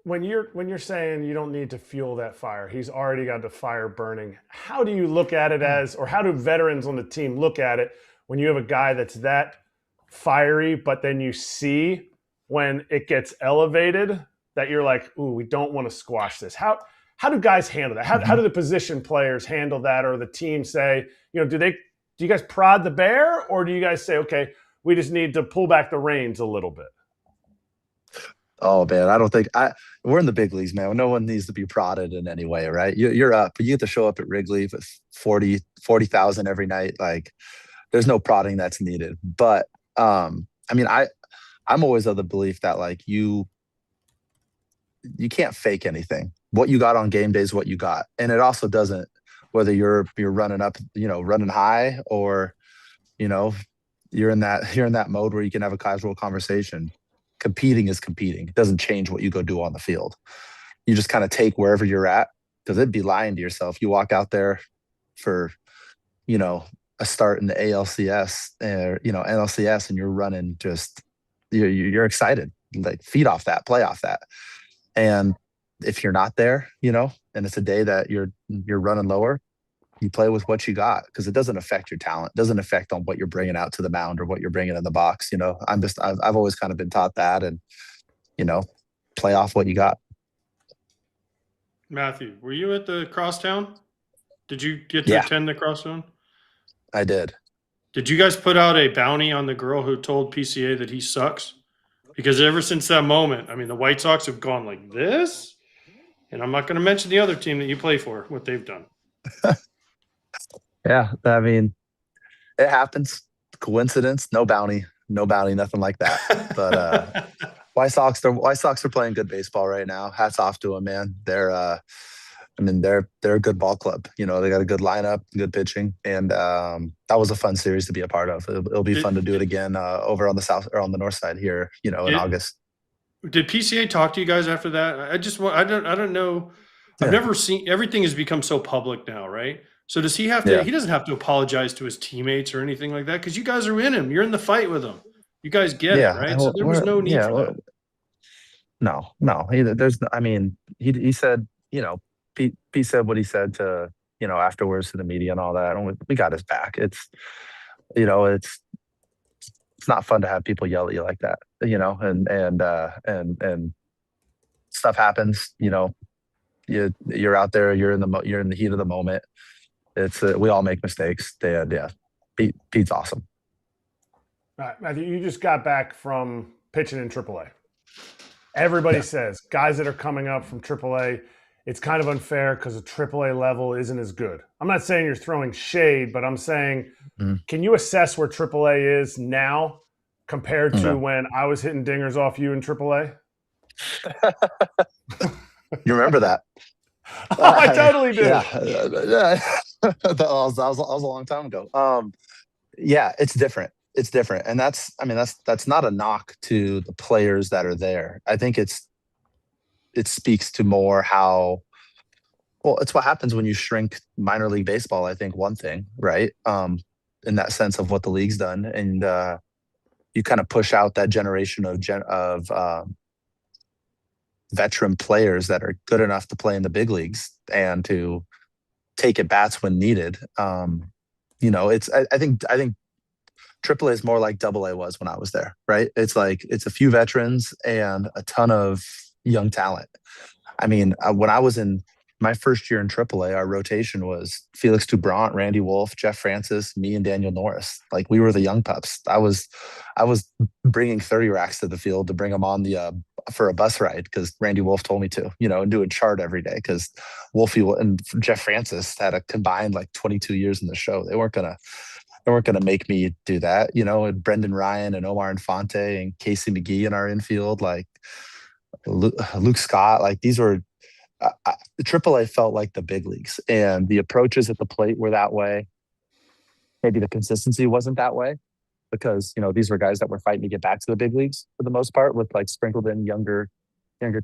When you're saying you don't need to fuel that fire, he's already got the fire burning. How do you look at it as, or how do veterans on the team look at it when you have a guy that's that fiery, but then you see when it gets elevated that you're like, ooh, we don't want to squash this. How do guys handle that? How do the position players handle that, or the team say, do you guys prod the bear, or do you guys say, okay, we just need to pull back the reins a little bit? Oh man, I don't think we're in the big leagues, man. No one needs to be prodded in any way, right? You're up, but you get to show up at Wrigley with 40,000 every night. Like, there's no prodding that's needed. But I mean, I'm always of the belief that like you can't fake anything. What you got on game day is what you got, and it also doesn't, whether you're running up, running high, or you're in that mode where you can have a casual conversation. Competing is competing. It doesn't change what you go do on the field. You just kind of take wherever you're at, because it'd be lying to yourself. You walk out there for, a start in the ALCS or, NLCS, and you're running you're excited, like feed off that, play off that. And if you're not there, and it's a day that you're running lower, you play with what you got, because it doesn't affect your talent. It doesn't affect on what you're bringing out to the mound or what you're bringing in the box. I've always kind of been taught that, and, play off what you got. Matthew, were you at the Crosstown? Did you get to attend the Crosstown? I did. Did you guys put out a bounty on the girl who told PCA that he sucks? Because ever since that moment, I mean, the White Sox have gone like this, and I'm not going to mention the other team that you play for, what they've done. Yeah, I mean, it happens. Coincidence? No bounty, nothing like that. But White Sox are playing good baseball right now. Hats off to them, man. They're a good ball club. They got a good lineup, good pitching, and that was a fun series to be a part of. It'll be fun to do it again over on the south or on the north side here, in August. Did PCA talk to you guys after that? I don't know. I've never seen, everything has become so public now, right? So does he have to? He doesn't have to apologize to his teammates or anything like that because you guys are in him. You're in the fight with him. You guys get it, right? So there was no need for that. No. I mean, he said, Pete said what he said to, afterwards to the media and all that. And we got his back. It's not fun to have people yell at you like that, and stuff happens, you're out there, you're in the heat of the moment. It's we all make mistakes. Pete's awesome. All right, Matthew, you just got back from pitching in AAA. Everybody says guys that are coming up from AAA, it's kind of unfair because the AAA level isn't as good. I'm not saying you're throwing shade, but I'm saying, can you assess where AAA is now compared to when I was hitting dingers off you in AAA? You remember that? I totally do. Yeah. that was a long time ago. Yeah, it's different. It's different. And that's not a knock to the players that are there. I think it speaks to more how, well, it's what happens when you shrink minor league baseball. I think one thing, right? In that sense of what the league's done. And you kind of push out that generation of veteran players that are good enough to play in the big leagues and to take at bats when needed. I think AAA is more like AA was when I was there, right? It's like it's a few veterans and a ton of young talent. I mean, when I was in my first year in AAA, our rotation was Felix Doubront, Randy Wolf, Jeff Francis, me, and Daniel Norris. Like we were the young pups. I was bringing 30 racks to the field to bring them on for a bus ride because Randy Wolf told me to, and do a chart every day because Wolfie and Jeff Francis had a combined like 22 years in the show. They weren't gonna make me do that, and Brendan Ryan and Omar Infante and Casey McGee in our infield, like Luke Scott, like these were the AAA felt like the big leagues, and the approaches at the plate were that way. Maybe the consistency wasn't that way because these were guys that were fighting to get back to the big leagues for the most part, with like sprinkled in younger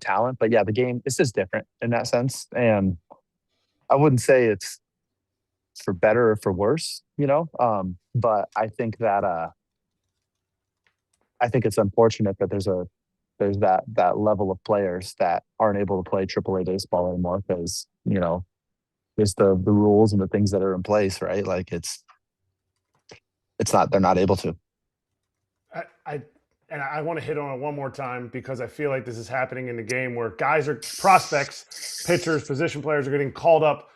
talent. But yeah, the game is just different in that sense, and I wouldn't say it's for better or for worse, but I think that I think it's unfortunate that there's that level of players that aren't able to play AAA baseball anymore because there's the rules and the things that are in place, right? Like they're not able to. I want to hit on it one more time because I feel like this is happening in the game where prospects, pitchers, position players are getting called up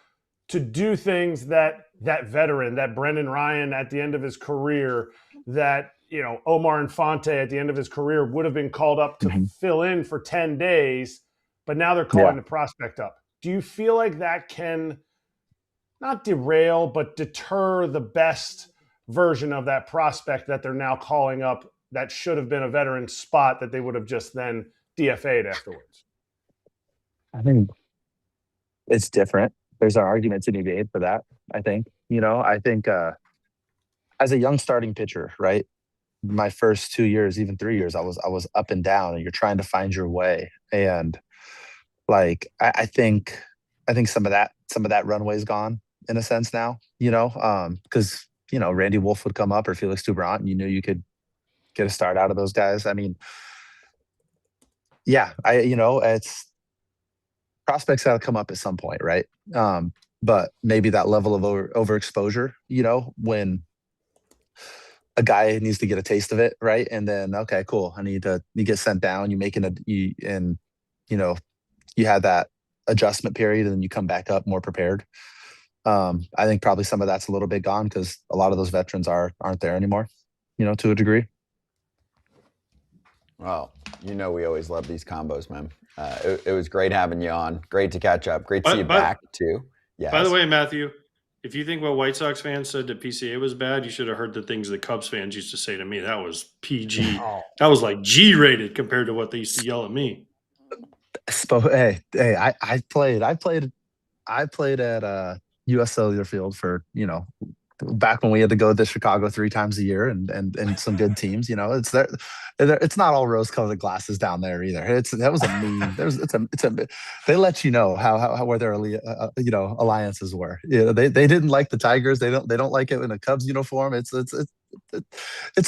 to do things that veteran, that Brendan Ryan at the end of his career, that Omar Infante at the end of his career would have been called up to fill in for 10 days, but now they're calling the prospect up. Do you feel like that can not derail, but deter the best version of that prospect that they're now calling up that should have been a veteran spot that they would have just then DFA'd afterwards? I think it's different. There's an argument to be made for that. I think, as a young starting pitcher, right? My first 2 years, even 3 years, I was up and down, and you're trying to find your way. And like, I think some of that runway's gone in a sense now, because, Randy Wolf would come up or Felix Doubront, and you could get a start out of those guys. I mean, yeah, it's prospects got to come up at some point, right? But maybe that level of overexposure, when a guy needs to get a taste of it, right? And then, okay, cool, you get sent down, you have that adjustment period, and then you come back up more prepared. I think probably some of that's a little bit gone because a lot of those veterans aren't there anymore, to a degree. Well, we always love these combos, man. It was great having you on. Great to catch up. Great to see you back, too. Yes. By the way, Matthew, if you think what White Sox fans said that PCA was bad, you should have heard the things that Cubs fans used to say to me. That was PG. That was like G-rated compared to what they used to yell at me. Hey, I played at US Cellular Field for, back when we had to go to Chicago 3 times a year and some good teams. It's there. It's not all rose-colored glasses down there either. That was a mean. They let you know how where their alliances were. They didn't like the Tigers. They don't like it in a Cubs uniform. It's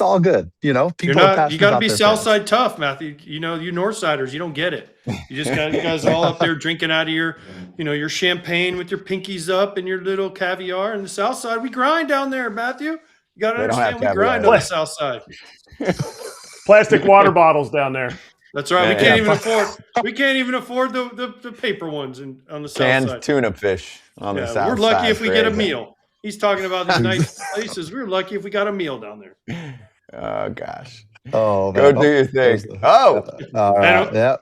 all good. People you got to be Southside tough, Matthew. You Northsiders, you don't get it. You just got you guys all up there drinking out of your champagne with your pinkies up and your little caviar. And the Southside, we grind down there, Matthew. You got to understand, we grind on the Southside. Plastic water bottles down there. That's right. We can't even afford the paper ones on the Southside. Canned tuna fish on the South We're lucky side if we get a meal. He's talking about these nice places. We're lucky if we got a meal down there. Oh gosh. Oh, go do your thing. Oh, all right. Yep.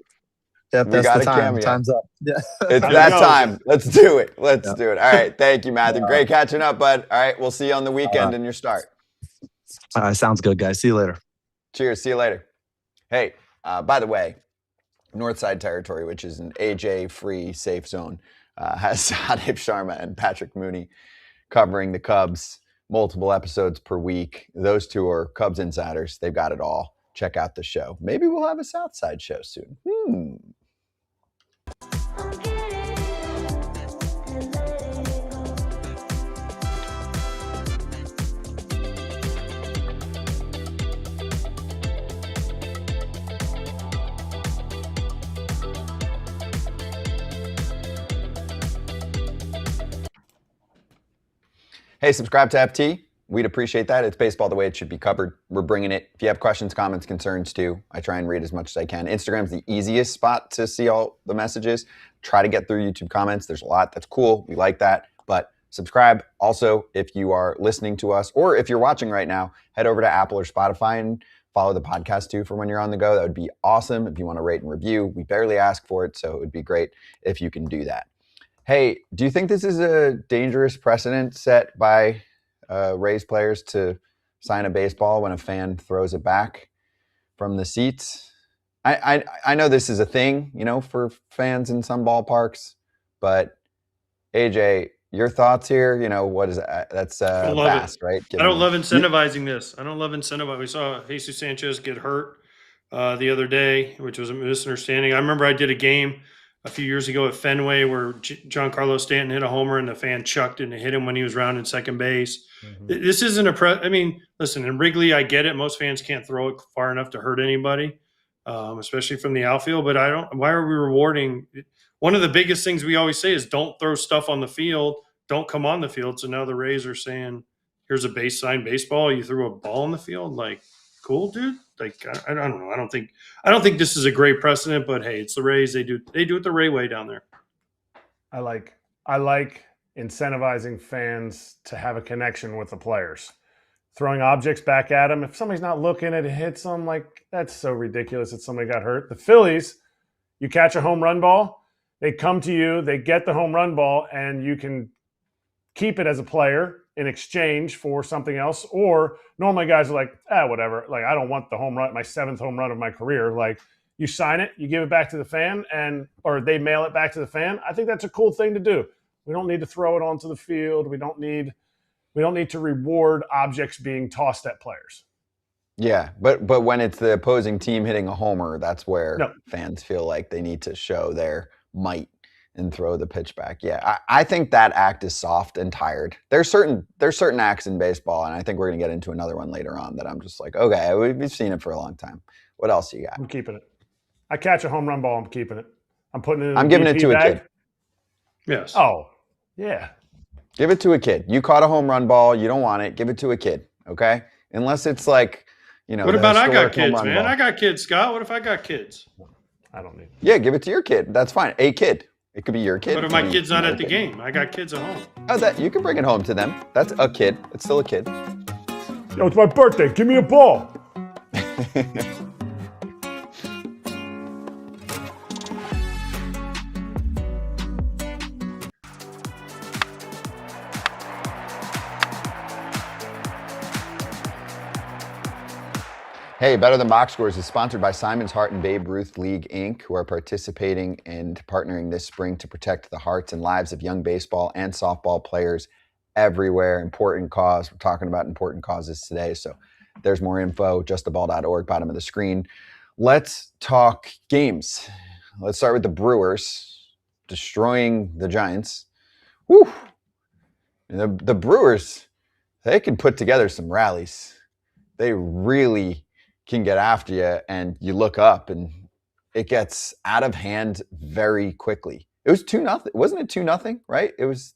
That's the time. Cameo. Time's up. Yeah. It's that time. Let's do it. Let's do it. All right. Thank you, Matthew. Great catching up, bud. All right. We'll see you on the weekend in your start. All right. Sounds good, guys. See you later. Cheers. See you later. Hey, by the way, Northside Territory, which is an AJ-free safe zone, has Sahib Sharma and Patrick Mooney covering the Cubs, multiple episodes per week. Those two are Cubs insiders. They've got it all. Check out the show. Maybe we'll have a Southside show soon. Hey, subscribe to FT. We'd appreciate that. It's baseball the way it should be covered. We're bringing it. If you have questions, comments, concerns too, I try and read as much as I can. Instagram's the easiest spot to see all the messages. Try to get through YouTube comments. There's a lot. That's cool. We like that. But subscribe. Also, if you are listening to us or if you're watching right now, head over to Apple or Spotify and follow the podcast too for when you're on the go. That would be awesome. If you want to rate and review, we barely ask for it, so it would be great if you can do that. Hey, do you think this is a dangerous precedent set by Rays players to sign a baseball when a fan throws it back from the seats? I know this is a thing, for fans in some ballparks, but AJ, your thoughts here? What is that? That's fast, right? I don't love incentivizing this. I don't love incentivizing. We saw Jesus Sanchez get hurt the other day, which was a misunderstanding. I remember I did a game a few years ago at Fenway where Giancarlo Stanton hit a homer and the fan chucked and hit him when he was rounding second base. Mm-hmm. This isn't listen, in Wrigley, I get it. Most fans can't throw it far enough to hurt anybody, especially from the outfield. But why are we rewarding? One of the biggest things we always say is don't throw stuff on the field. Don't come on the field. So now the Rays are saying, here's a baseline baseball. You threw a ball on the field. Like, cool, dude. Like, I don't know. I don't think this is a great precedent, but hey, it's the Rays. They do it the Ray way down there. I like incentivizing fans to have a connection with the players. Throwing objects back at them. If somebody's not looking and it hits them, like, that's so ridiculous that somebody got hurt. The Phillies, you catch a home run ball, they come to you, they get the home run ball, and you can keep it as a player in exchange for something else. Or normally guys are like, whatever. Like, I don't want the home run, my 7th home run of my career. Like, you sign it, you give it back to the fan, or they mail it back to the fan. I think that's a cool thing to do. We don't need to throw it onto the field. We don't need to reward objects being tossed at players. Yeah, but when it's the opposing team hitting a homer, that's where fans feel like they need to show their might and throw the pitch back. Yeah, I think that act is soft and tired. There's certain acts in baseball, and I think we're going to get into another one later on that I'm just like, okay, we've seen it for a long time. What else you got? I'm keeping it. I catch a home run ball, I'm keeping it. I'm putting it in I'm giving it to a kid. Yes. Oh, yeah. Give it to a kid. You caught a home run ball, you don't want it, give it to a kid, okay? Unless it's like, What about I got kids, man? I got kids, Scott. What if I got kids? I don't need it. Yeah, give it to your kid. That's fine. A kid. It could be your kid. What if my kid's not at the game? I got kids at home. Oh, that you can bring it home to them. That's a kid. It's still a kid. Yo, it's my birthday. Give me a ball. Hey, Better Than Box Scores is sponsored by Simon's Heart and Babe Ruth League, Inc., who are participating and partnering this spring to protect the hearts and lives of young baseball and softball players everywhere. Important cause. We're talking about important causes today. So there's more info, justtheball.org, bottom of the screen. Let's talk games. Let's start with the Brewers destroying the Giants. Woo! The Brewers, they can put together some rallies. They really can get after you, and you look up and it gets out of hand very quickly. It was 2-0. Wasn't it 2-0, right? It was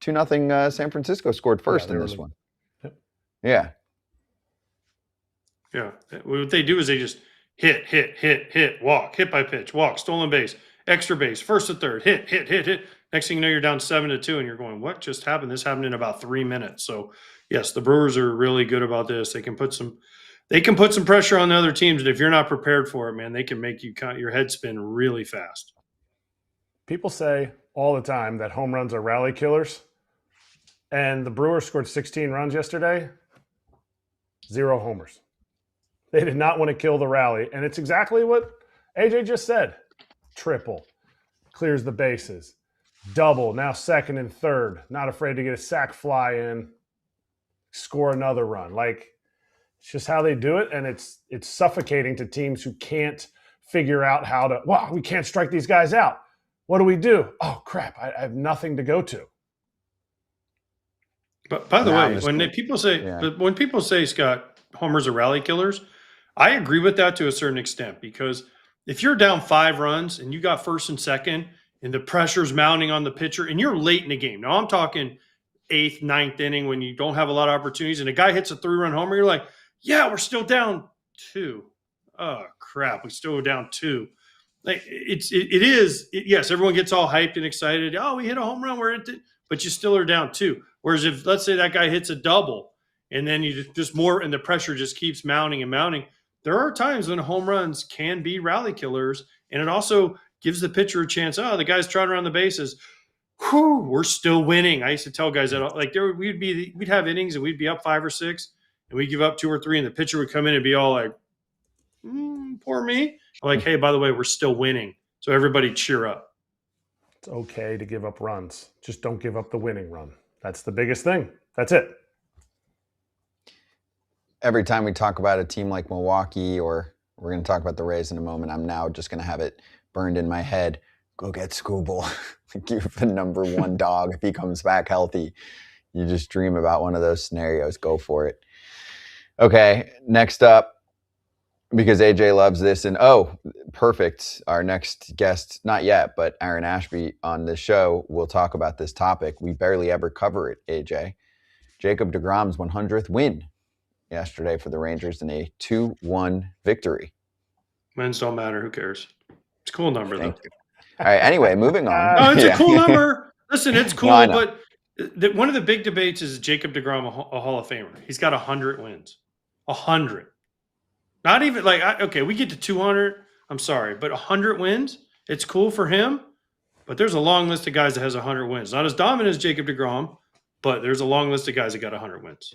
2-0. San Francisco scored first in this one. Yeah. Yeah. What they do is they just hit, walk, hit by pitch, walk, stolen base, extra base, first to third, hit. Next thing you know, you're down 7-2, and you're going, what just happened? This happened in about 3 minutes. So, yes, the Brewers are really good about this. They can put some pressure on the other teams, and if you're not prepared for it, man, they can make your head spin really fast. People say all the time that home runs are rally killers, and the Brewers scored 16 runs yesterday, 0 homers. They did not want to kill the rally, and it's exactly what AJ just said. Triple, clears the bases. Double, now second and third, not afraid to get a sac fly in, score another run. Like, it's just how they do it, and it's suffocating to teams who can't figure out how to, we can't strike these guys out. What do we do? Oh, crap, I have nothing to go to. But by the way, when people say, Scott, homers are rally killers, I agree with that to a certain extent, because if you're down 5 runs and you got first and second and the pressure's mounting on the pitcher and you're late in the game. Now I'm talking 8th, 9th inning when you don't have a lot of opportunities and a guy hits a 3-run homer, you're like, yeah, we're still down 2. Oh, crap, we still down 2. Like yes, everyone gets all hyped and excited. Oh, we hit a home run, but you still are down 2. Whereas if, let's say that guy hits a double and then you just more and the pressure just keeps mounting and mounting, there are times when home runs can be rally killers, and it also gives the pitcher a chance. Oh, the guy's trotting around the bases. Whew, we're still winning. I used to tell guys that, like, we'd have innings and we'd be up 5 or 6, and we'd give up 2 or 3, and the pitcher would come in and be all like, poor me. I'm like, hey, by the way, we're still winning. So everybody cheer up. It's okay to give up runs. Just don't give up the winning run. That's the biggest thing. That's it. Every time we talk about a team like Milwaukee, or we're going to talk about the Rays in a moment, I'm now just going to have it burned in my head. Go get Skubal. Give the number 1 dog if he comes back healthy. You just dream about one of those scenarios. Go for it. Okay, next up, because AJ loves this, and perfect. Our next guest, not yet, but Aaron Ashby on the show will talk about this topic. We barely ever cover it, AJ. Jacob Degrom's 100th win yesterday for the Rangers in a 2-1 victory. Wins don't matter. Who cares? It's a cool number, though. All right, anyway, moving on. Oh, it's a cool number. Listen, it's cool, but one of the big debates is Jacob Degrom a Hall of Famer. He's got 100 wins. 100. Not even okay, we get to 200. I'm sorry, but 100 wins, it's cool for him. But there's a long list of guys that has 100 wins. Not as dominant as Jacob Degrom, but there's a long list of guys that got 100 wins.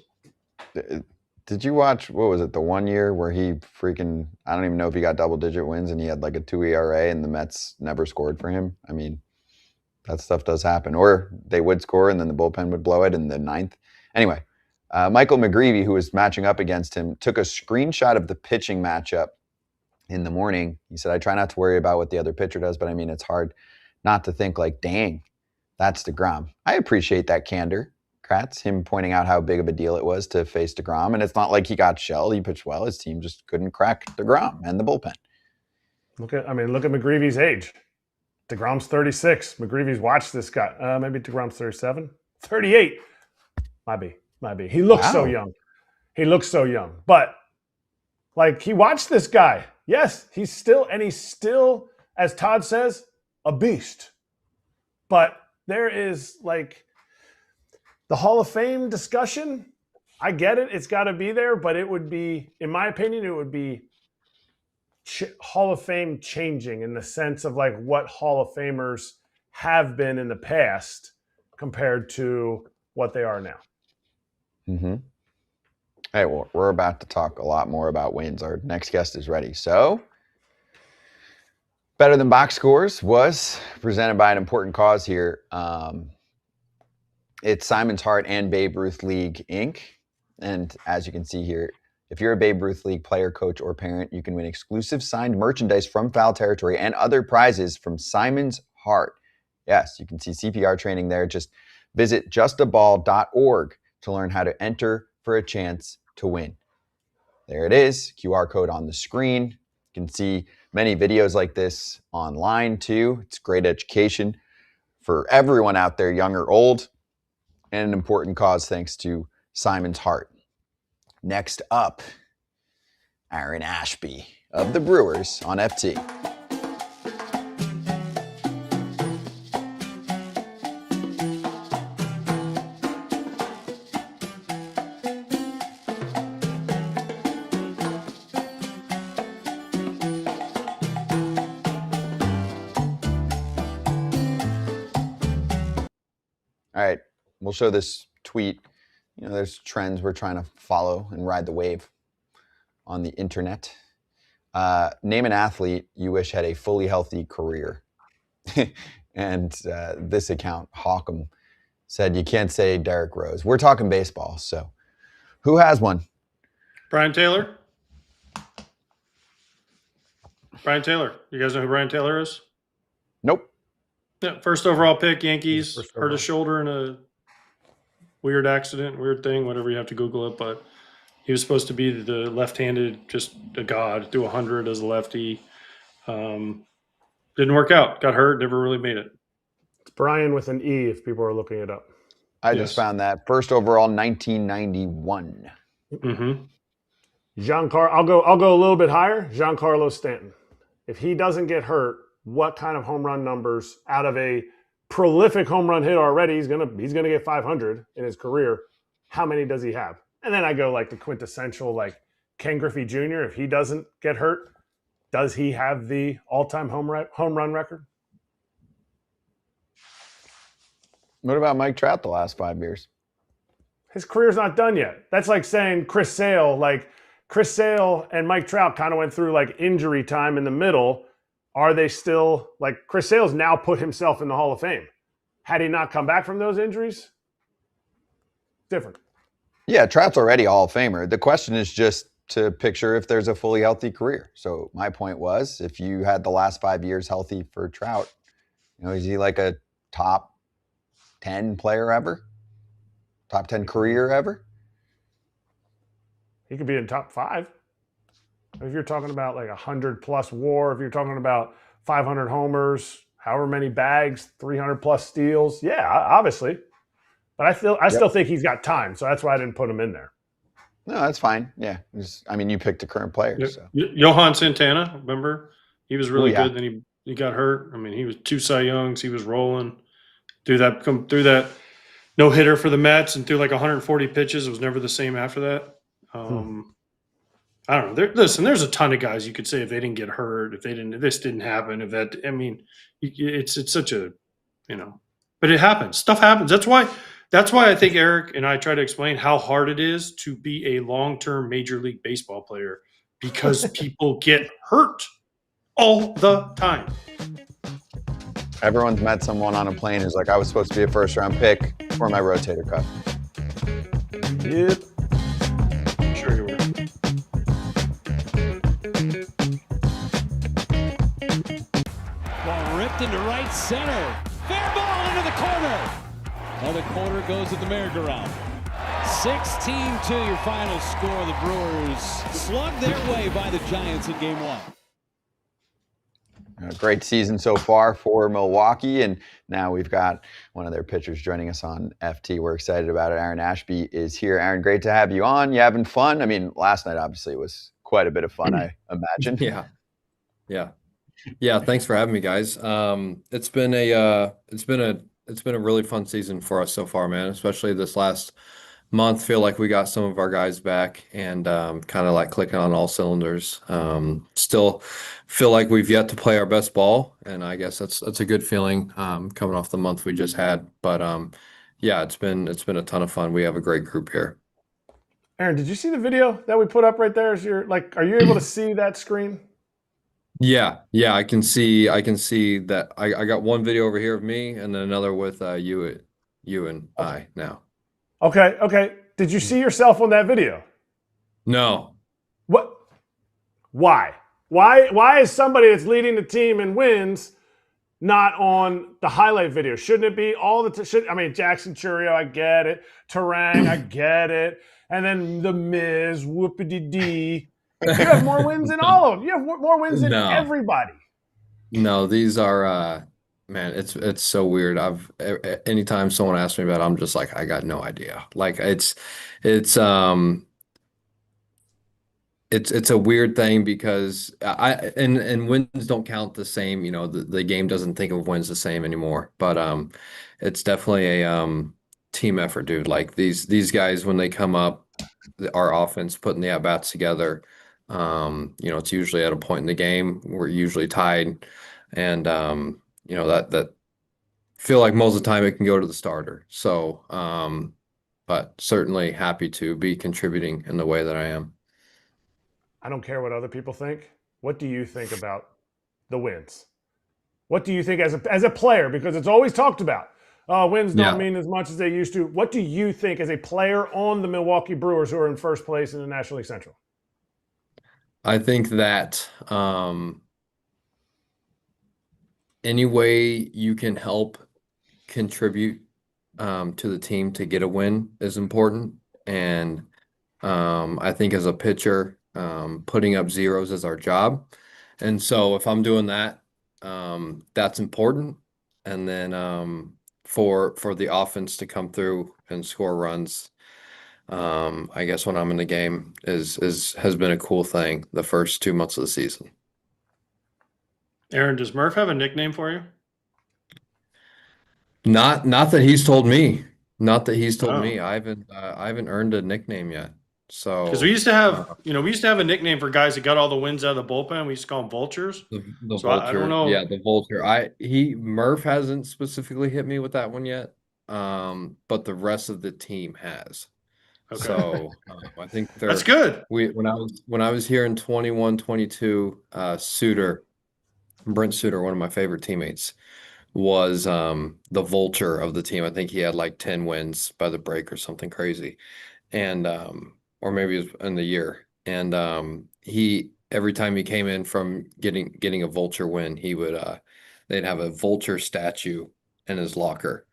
Did you watch, what was it, the one year where he freaking, I don't even know if he got double-digit wins and he had like a 2 ERA and the Mets never scored for him? I mean, that stuff does happen. Or they would score and then the bullpen would blow it in the 9th. Anyway, Michael McGreevy, who was matching up against him, took a screenshot of the pitching matchup in the morning. He said, I try not to worry about what the other pitcher does, but I mean, it's hard not to think like, dang, that's DeGrom. I appreciate that candor. Kratz, him pointing out how big of a deal it was to face DeGrom. And it's not like he got shelled. He pitched well. His team just couldn't crack DeGrom and the bullpen. Look at McGreevy's age. DeGrom's 36. McGreevy's watched this guy. Maybe DeGrom's 37. 38. Might be. He looks so young. But, like, he watched this guy. Yes, he's still, as Todd says, a beast. But there is, like, the Hall of Fame discussion, I get it. It's got to be there, but it would be, in my opinion, it would be Hall of Fame changing in the sense of like what Hall of Famers have been in the past compared to what they are now. Mm-hmm. Hey, well, we're about to talk a lot more about wins. Our next guest is ready. So, Better Than Box Scores was presented by an important cause here. It's Simon's Heart and Babe Ruth League Inc. And as you can see here, if you're a Babe Ruth League player, coach, or parent, you can win exclusive signed merchandise from Foul Territory and other prizes from Simon's Heart. Yes, you can see CPR training there. Just visit justaball.org to learn how to enter for a chance to win. There it is, QR code on the screen. You can see many videos like this online too. It's great education for everyone out there, young or old, and an important cause thanks to Simon's Heart. Next up, Aaron Ashby of the Brewers on FT. All right, we'll show this tweet. There's trends we're trying to follow and ride the wave on the internet. Name an athlete you wish had a fully healthy career. And this account, Hawkham, said you can't say Derrick Rose. We're talking baseball, so who has one? Brian Taylor. Brian Taylor. You guys know who Brian Taylor is? Nope. Yeah, first overall pick, Yankees. Hurt his shoulder in a weird accident, weird thing, whatever you have to Google it. But he was supposed to be the left-handed, just a god, do 100 as a lefty. Didn't work out. Got hurt. Never really made it. It's Brian with an E if people are looking it up. I just found that. First overall, 1991. Mm-hmm. I'll go a little bit higher. Giancarlo Stanton. If he doesn't get hurt, what kind of home run numbers out of a prolific home run hit already? He's gonna get 500 in his career. How many does he have? And then I go like the quintessential like Ken Griffey Jr. If he doesn't get hurt, does he have the all-time home run record? What about Mike Trout the last 5 years? His career's not done yet. That's like saying Chris Sale. Like Chris Sale and Mike Trout kind of went through like injury time in the middle. Are they still like Chris Sale's now put himself in the Hall of Fame? Had he not come back from those injuries? Different. Yeah, Trout's already a Hall of Famer. The question is just to picture if there's a fully healthy career. So my point was, if you had the last 5 years healthy for Trout, is he like a top 10 player ever? Top 10 career ever? He could be in top 5. If you're talking about like 100+ WAR, if you're talking about 500 homers, however many bags, 300+ steals, yeah, obviously. But I still think he's got time, so that's why I didn't put him in there. No, that's fine. Yeah, you picked a current player. So. Johan Santana, remember? He was really good. Then he got hurt. He was 2 Cy Youngs. He was rolling. Through that no hitter for the Mets and threw like 140 pitches. It was never the same after that. I don't know. There's a ton of guys you could say if they didn't get hurt, if this didn't happen, it's such a, but it happens. Stuff happens. That's why I think Eric and I try to explain how hard it is to be a long-term Major League Baseball player because people get hurt all the time. Everyone's met someone on a plane who's like, I was supposed to be a first-round pick for my rotator cuff. Yep. Sure you were. Ball ripped into right center. Fair ball into the corner. Another corner goes to the merry-go-round. 16-2 your final score. The Brewers slugged their way by the Giants in Game 1. A great season so far for Milwaukee, and now we've got one of their pitchers joining us on FT. We're excited about it. Aaron Ashby is here. Aaron, great to have you on. You having fun? Last night obviously was quite a bit of fun, I imagine. Yeah. Thanks for having me, guys. It's been a really fun season for us so far, man. Especially this last month. Feel like we got some of our guys back and kind of like clicking on all cylinders. Still feel like we've yet to play our best ball, and I guess that's a good feeling coming off the month we just had. But yeah, it's been a ton of fun. We have a great group here. Aaron, did you see the video that we put up right there? Are you able to see that screen? Yeah, I can see that. I got one video over here of me and then another with you you and I now. Okay. Did you see yourself on that video? No. What? Why? Why is somebody that's leading the team in wins not on the highlight video? Shouldn't it be all the I mean, Jackson Churio, I get it. Terang, I get it. And then The Miz, whoopity-dee. You have more wins than all of them. You have more wins than everybody. No, these are man, it's so weird. Anytime someone asks me about it, I'm just like, I got no idea. Like it's a weird thing because and wins don't count the same, you know, the game doesn't think of wins the same anymore. But it's definitely a team effort, dude. Like these guys, when they come up, our offense putting the at-bats together, you know, it's usually at a point in the game. We're usually tied. And you know, that feel like most of the time it can go to the starter. So but certainly happy to be contributing in the way that I am. I don't care what other people think. What do you think about the wins? What do you think as a player? Because it's always talked about. Wins don't mean as much as they used to. What do you think as a player on the Milwaukee Brewers who are in first place in the National League Central? I think that any way you can help contribute to the team to get a win is important. And I think as a pitcher, putting up zeros is our job. And so if I'm doing that, that's important. And then for the offense to come through and score runs, I guess when I'm in the game has been a cool thing the first 2 months of the season. Aaron, does Murph have a nickname for you? Not that he's told me. Not that he's told me. I haven't earned a nickname yet. So because we used to have, a nickname for guys that got all the wins out of the bullpen. We used to call them vultures. The so vulture. I don't know. Yeah, the vulture. Murph hasn't specifically hit me with that one yet. But the rest of the team has. Okay. So I think that's good. When I was here in 21-22, Brent Suter, one of my favorite teammates, was the vulture of the team. I think he had like 10 wins by the break or something crazy. And or maybe it was in the year. And he every time he came in from getting a vulture win, he would they'd have a vulture statue in his locker.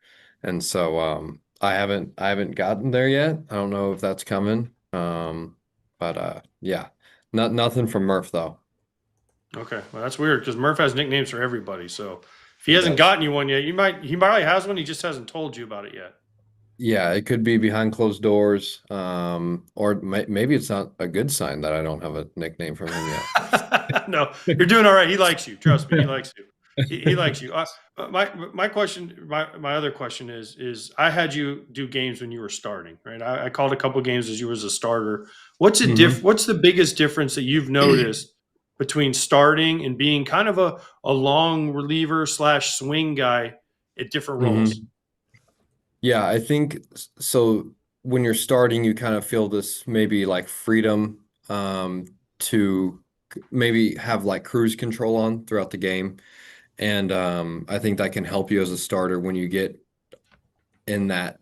And so I haven't gotten there yet. I don't know if that's coming. But yeah. Nothing from Murph though. Okay. Well, that's weird because Murph has nicknames for everybody. So if he hasn't gotten you one yet, he probably has one. He just hasn't told you about it yet. Yeah, it could be behind closed doors, or maybe it's not a good sign that I don't have a nickname from him yet. No, you're doing all right. He likes you. Trust me, he likes you. He likes you. My question, my other question is I had you do games when you were starting, right? I called a couple of games as you was a starter. What's the biggest difference that you've noticed between starting and being kind of a long reliever / swing guy at different roles? Yeah, I think so. When you're starting, you kind of feel this maybe like freedom to maybe have like cruise control on throughout the game. And I think that can help you as a starter when you get in that,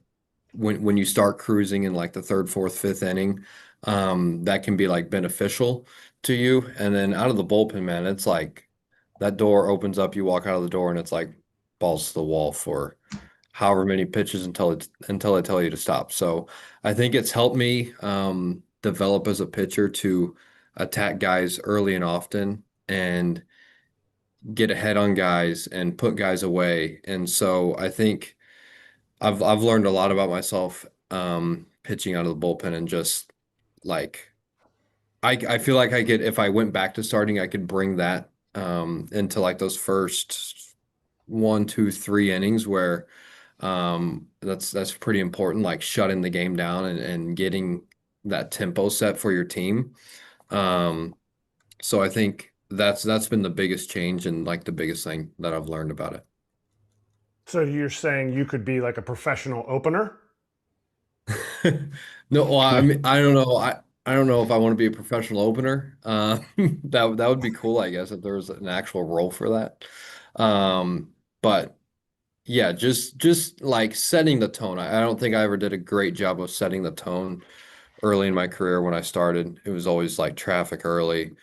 when you start cruising in like the third, fourth, fifth inning, that can be like beneficial to you. And then out of the bullpen, man, it's like that door opens up, you walk out of the door and it's like balls to the wall for however many pitches until I tell you to stop. So I think it's helped me develop as a pitcher to attack guys early and often and get ahead on guys and put guys away. And so I think I've learned a lot about myself pitching out of the bullpen, and just like I feel like I could, if I went back to starting, I could bring that into like those first 1, 2, 3 innings where that's pretty important, like shutting the game down and getting that tempo set for your team. So I think that's been the biggest change and like the biggest thing that I've learned about it. So you're saying you could be like a professional opener? No, well, I mean, I don't know. I don't know if I want to be a professional opener. That would be cool, I guess, if there was an actual role for that. But yeah, just like setting the tone. I don't think I ever did a great job of setting the tone early in my career when I started. It was always like traffic early,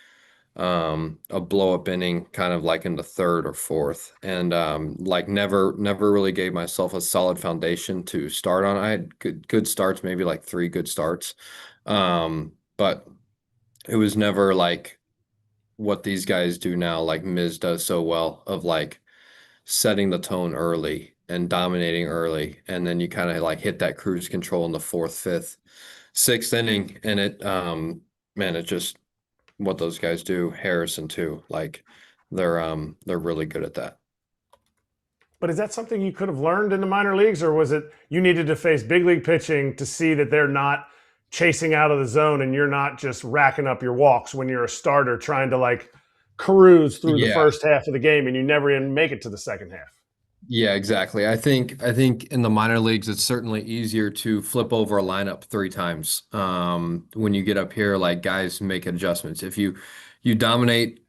a blow up inning kind of like in the third or fourth, and like never really gave myself a solid foundation to start on. I had good starts, maybe like 3 good starts, but it was never like what these guys do now, like Miz does so well, of like setting the tone early and dominating early, and then you kind of like hit that cruise control in the fourth, fifth, sixth inning, and it man, it just what those guys do. Harrison too, like they're really good at that. But is that something you could have learned in the minor leagues, or was it you needed to face big league pitching to see that they're not chasing out of the zone and you're not just racking up your walks when you're a starter trying to like cruise through the first half of the game and you never even make it to the second half? Yeah, exactly. I think in the minor leagues, it's certainly easier to flip over a lineup 3 times. When you get up here, like guys make adjustments. If you dominate,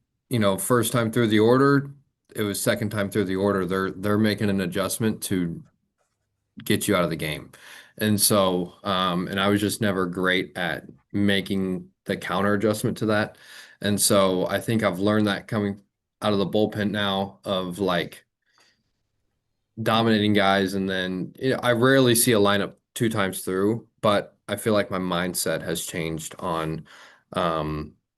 first time through the order, it was second time through the order, they're making an adjustment to get you out of the game. And so, and I was just never great at making the counter adjustment to that. And so I think I've learned that coming out of the bullpen now of like dominating guys. And then I rarely see a lineup 2 times through, but I feel like my mindset has changed on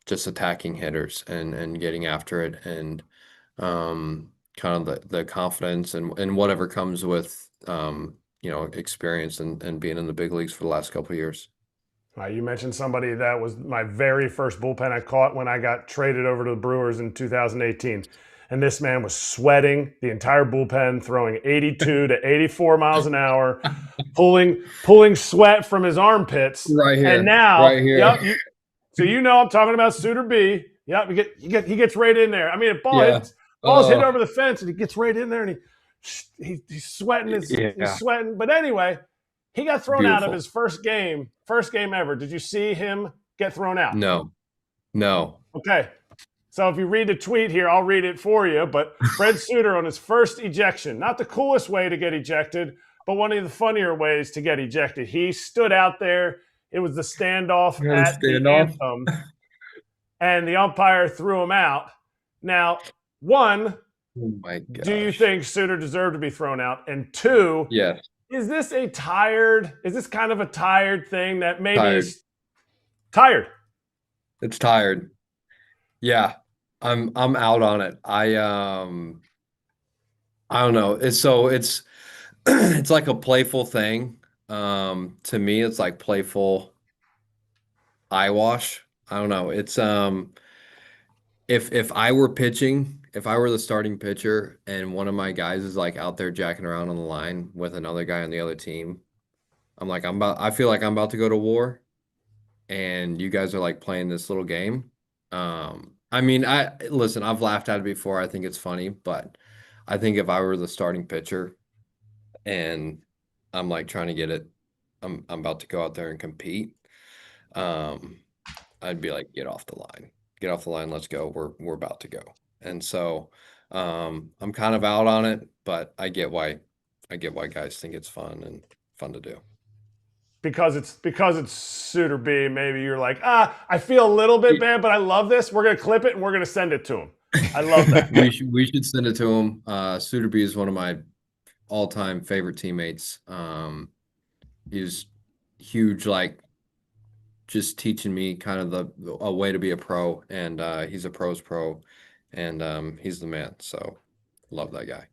just attacking hitters and getting after it, and kind of the confidence and whatever comes with experience and being in the big leagues for the last couple of years. You mentioned somebody that was my very first bullpen I caught when I got traded over to the Brewers in 2018. And this man was sweating the entire bullpen, throwing 82 to 84 miles an hour, pulling sweat from his armpits. Right here. And now, right here. Yep, so I'm talking about Suitor B. Yep, he gets right in there. I mean, ball's hit over the fence, and he gets right in there, and he's sweating. He's sweating. But anyway, he got thrown out of his first game ever. Did you see him get thrown out? No. Okay. So if you read the tweet here, I'll read it for you. But Fred Suter on his first ejection, not the coolest way to get ejected, but one of the funnier ways to get ejected. He stood out there. It was the standoff at the anthem, and the umpire threw him out. Now, one, oh my gosh, do you think Suter deserved to be thrown out? And two, yes. Is this kind of a tired thing that maybe he's tired? It's tired. Yeah. I'm out on it. I don't know. It's it's like a playful thing. To me, it's like playful eyewash. I don't know. It's if I were pitching, if I were the starting pitcher and one of my guys is like out there jacking around on the line with another guy on the other team, I feel like I'm about to go to war, and you guys are like playing this little game. I mean, listen, I've laughed at it before. I think it's funny, but I think if I were the starting pitcher and I'm like trying to get it, I'm about to go out there and compete. I'd be like, get off the line. Let's go. We're about to go. And so, I'm kind of out on it, but I get why guys think it's fun to do. Because it's Suter B, maybe you're like, I feel a little bit bad, but I love this. We're gonna clip it and we're gonna send it to him. I love that. we should send it to him. Suter B is one of my all-time favorite teammates. He's huge, like just teaching me kind of a way to be a pro, and he's a pro's pro, and he's the man. So love that guy.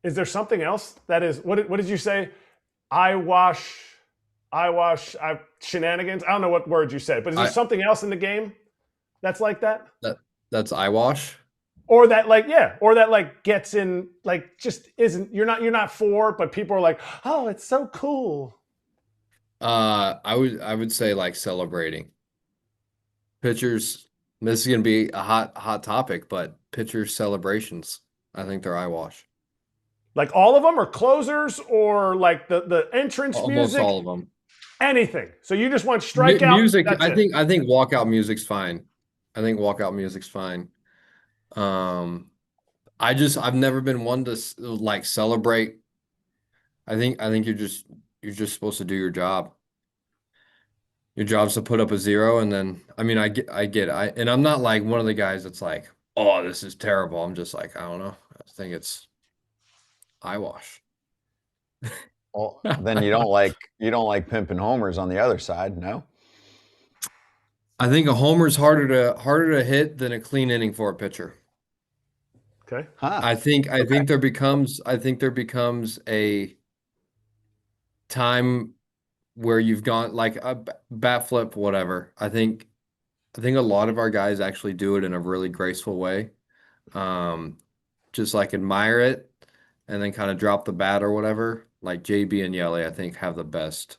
Is there something else that is what did you say? I wash shenanigans. I don't know what words you said, but is there something else in the game that's like that? That's eyewash? Or that like gets in, like just isn't, you're not for, but people are like, oh, it's so cool. I would say like celebrating. Pitchers, this is gonna be a hot topic, but pitchers celebrations, I think they're eyewash. Like all of them, or closers, or like the entrance music? Almost all of them. Anything. So you just want strikeout music. I think walkout music's fine. I've never been one to like celebrate I think you're just supposed to do your job. Your job's to put up a 0, and then I mean I get and I'm not like one of the guys that's like, oh, this is terrible. I'm just like, I don't know. I think it's eyewash. Well, then you don't like pimping homers on the other side, no? I think a homer's harder to hit than a clean inning for a pitcher. Okay. Huh. I think there becomes a time where you've gone like a bat flip, whatever. I think a lot of our guys actually do it in a really graceful way. Just like admire it and then kind of drop the bat or whatever. Like JB and Yelly, I think, have the best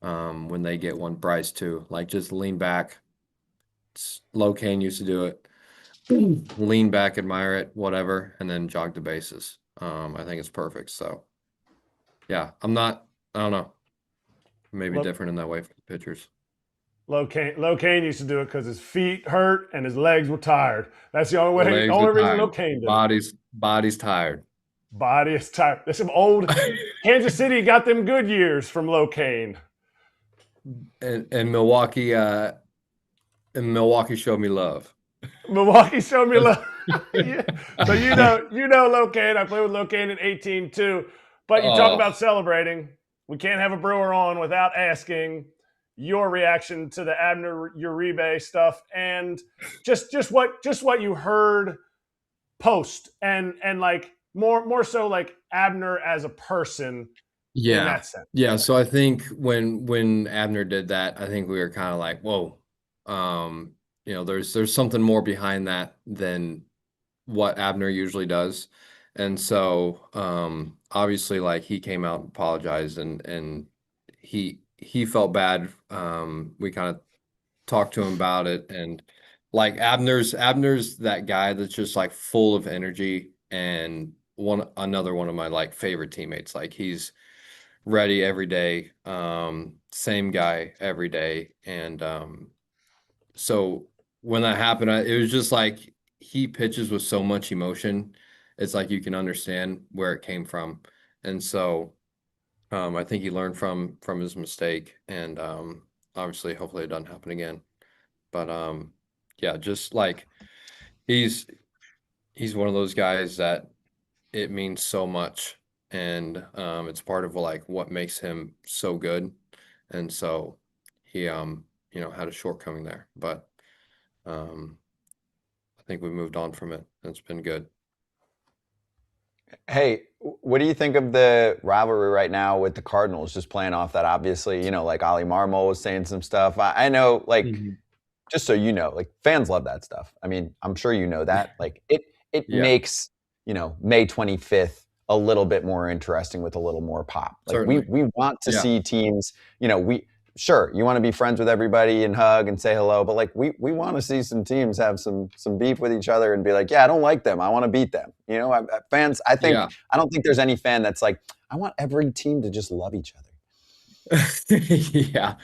when they get one. Bryce too. Like just lean back. Locane used to do it. Lean back, admire it, whatever, and then jog the bases. I think it's perfect. So yeah, I don't know. Maybe different in that way for the pitchers. Locane used to do it because his feet hurt and his legs were tired. That's the only reason Locane did it. Body's tired. Body is tired. There's some old Kansas City got them good years from Locane. And Milwaukee showed me love. Milwaukee showed me love. Yeah. So you know Locane. I played with Locane in 18 too. But you talk about celebrating. We can't have a Brewer on without asking your reaction to the Abner Uribe stuff and just what you heard post and like more so like Abner as a person. Yeah. In that sense. Yeah. So I think when Abner did that, I think we were kind of like, whoa. There's something more behind that than what Abner usually does. And so obviously like he came out and apologized and he felt bad. We kind of talked to him about it, and like Abner's that guy that's just like full of energy, and another one of my like favorite teammates. Like he's ready every day, same guy every day. And so when that happened, it was just like he pitches with so much emotion. It's like you can understand where it came from. And so I think he learned from his mistake, and obviously hopefully it doesn't happen again. But yeah, just like he's one of those guys that it means so much, and it's part of like what makes him so good. And so he had a shortcoming there, but I think we moved on from it. It's been good. Hey, what do you think of the rivalry right now with the Cardinals? Just playing off that, obviously, like Ollie Marmol was saying some stuff. I know, like, just so you know, like fans love that stuff. I mean, I'm sure you know that. Like it makes, May 25th a little bit more interesting with a little more pop. Like we want to see teams, sure, you want to be friends with everybody and hug and say hello, but like we want to see some teams have some beef with each other and be like, yeah, I don't like them, I want to beat them. Fans, I don't think there's any fan that's like, I want every team to just love each other. Yeah.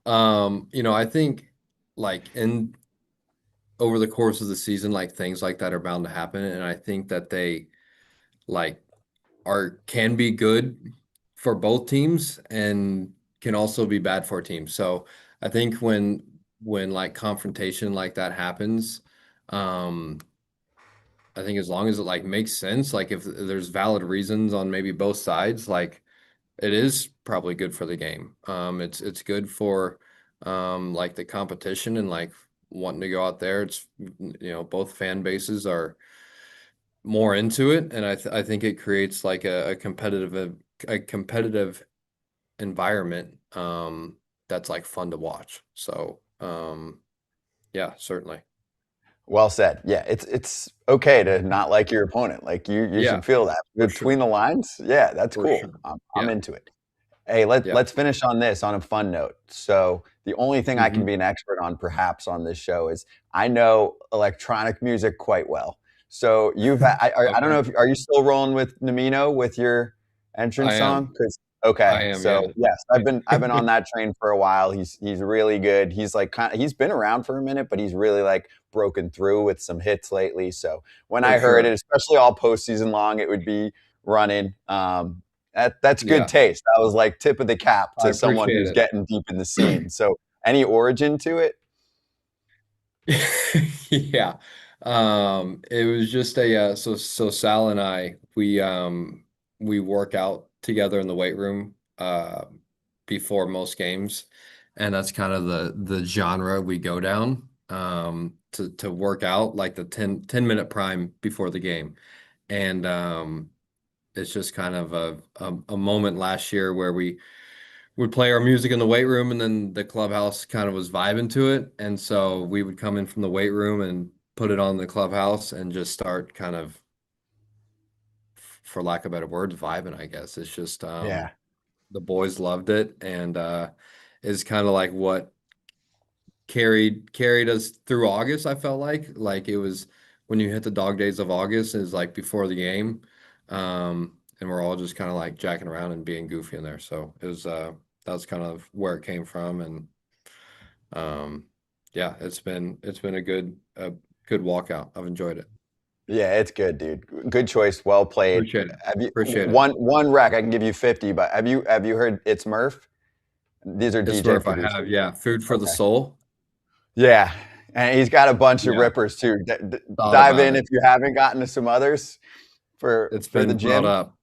I think like over the course of the season, like things like that are bound to happen, and I think that they like can be good for both teams and can also be bad for a team. So I think when like confrontation like that happens, I think as long as it like makes sense, like if there's valid reasons on maybe both sides, like it is probably good for the game. It's good for like the competition and like wanting to go out there. It's both fan bases are more into it, and I think it creates like a competitive environment that's like fun to watch. So yeah, certainly. Well said. Yeah, it's okay to not like your opponent. Like you should feel that between the lines. Yeah, that's cool. Sure. I'm into it. Hey, let's finish on this on a fun note. So the only thing I can be an expert on perhaps on this show is I know electronic music quite well. So I don't know are you still rolling with Namino with your entrance song? Okay. I am, so yes, I've been on that train for a while. He's really good. He's like he's been around for a minute, but he's really like broken through with some hits lately. So when I heard it, especially all postseason long, it would be running. That's good Yeah. taste. That was like tip of the cap I to someone appreciate who's it. getting deep in the scene. So any origin to it? Yeah. It was just so Sal and I, we work out together in the weight room before most games, and that's kind of the genre we go down to work out, like the 10-minute prime before the game. And it's just kind of a moment last year where we would play our music in the weight room, and then the clubhouse kind of was vibing to it. And so we would come in from the weight room and put it on the clubhouse and just start kind of, for lack of better words, vibing, I guess. It's just Yeah. the boys loved it, and it's kind of like what carried us through August. I felt like it was when you hit the dog days of August is like before the game, and we're all just kind of like jacking around and being goofy in there. So it was that was kind of where it came from, and yeah, it's been a good walkout. I've enjoyed it. Yeah, it's good, dude. Good choice. Well played. Appreciate it. Have you, Appreciate it. One rec, I can give you 50, but have you heard It's Murph? These are It's DJ Murph, I producers. have, yeah. Food for the Okay. Soul. Yeah. And he's got a bunch of Yeah. rippers too. Thought Dive about in it. if you haven't gotten to some others It's for been the gym. brought up.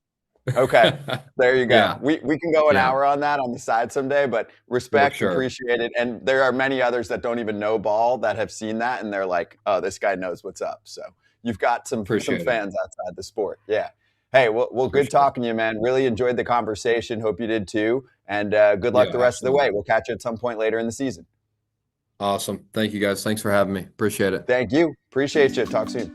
Okay. There you go. Yeah. We can go an Yeah. hour on that on the side someday, but respect, sure. appreciate it. And there are many others that don't even know ball that have seen that and they're like, oh, this guy knows what's up. So you've got some Appreciate it. fans outside the sport. Yeah. Hey, well, good Appreciate talking to you, man. Really enjoyed the conversation. Hope you did too. And good luck Yeah, the rest of the way. absolutely. We'll catch you at some point later in the season. Awesome. Thank you, guys. Thanks for having me. Appreciate it. Thank you. Appreciate you. Talk soon.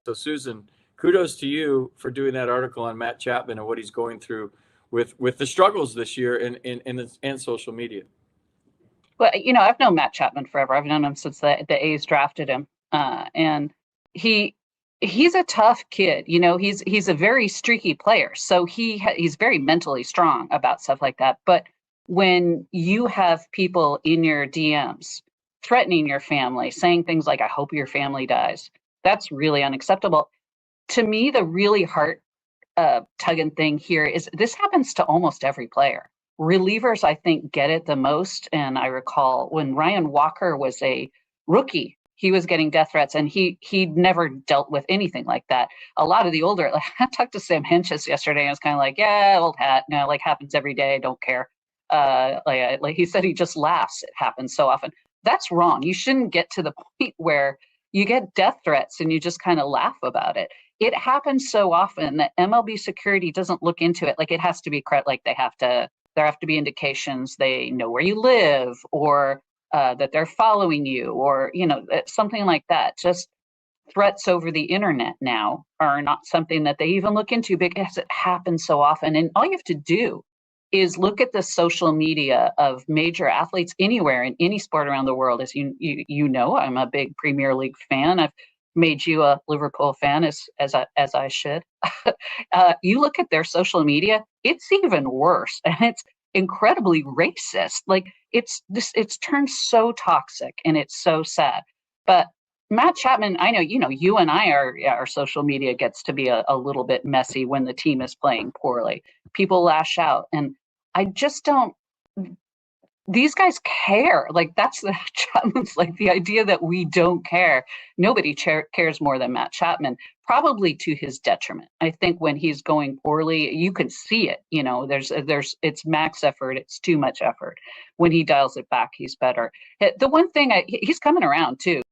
So Susan, kudos to you for doing that article on Matt Chapman and what he's going through with the struggles this year and social media. Well, I've known Matt Chapman forever. I've known him since the A's drafted him, and he's a tough kid. He's a very streaky player, so he's very mentally strong about stuff like that. But when you have people in your DMs threatening your family, saying things like, "I hope your family dies," that's really unacceptable. To me, the really heart tugging thing here is this happens to almost every player. Relievers, I think, get it the most. And I recall when Ryan Walker was a rookie, he was getting death threats, and he'd never dealt with anything like that. A lot of the older, I talked to Sam Henches yesterday, and I was kind of like, yeah, old hat, like happens every day, don't care. Like he said, he just laughs. It happens so often. That's wrong. You shouldn't get to the point where you get death threats and you just kind of laugh about it. It happens so often that MLB security doesn't look into it. Like it has to be like there have to be indications they know where you live, or that they're following you, or something like that. Just threats over the internet now are not something that they even look into because it happens so often. And all you have to do is look at the social media of major athletes anywhere in any sport around the world. As I'm a big Premier League fan. I've made you a Liverpool fan as I should. You look at their social media, it's even worse, and it's incredibly racist. Like it's turned so toxic, and it's so sad. But Matt Chapman, I know, you and I our social media gets to be a little bit messy when the team is playing poorly. People lash out, and I just don't. These guys care. Like that's the Chapman's, like the idea that we don't care. Nobody cares more than Matt Chapman, probably to his detriment. I think when he's going poorly, you can see it. It's max effort. It's too much effort. When he dials it back, he's better. The one thing he's coming around too.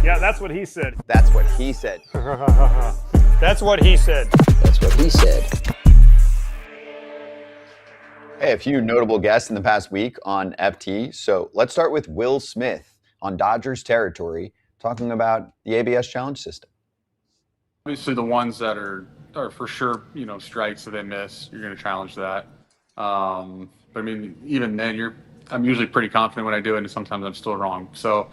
Yeah, that's what he said. That's what he said. That's what he said. That's what he said. Hey, a few notable guests in the past week on FT. So let's start with Will Smith on Dodgers territory, talking about the ABS challenge system. Obviously, the ones that are for sure, strikes that they miss, you're going to challenge that. But I mean, even then, I'm usually pretty confident when I do it, and sometimes I'm still wrong. So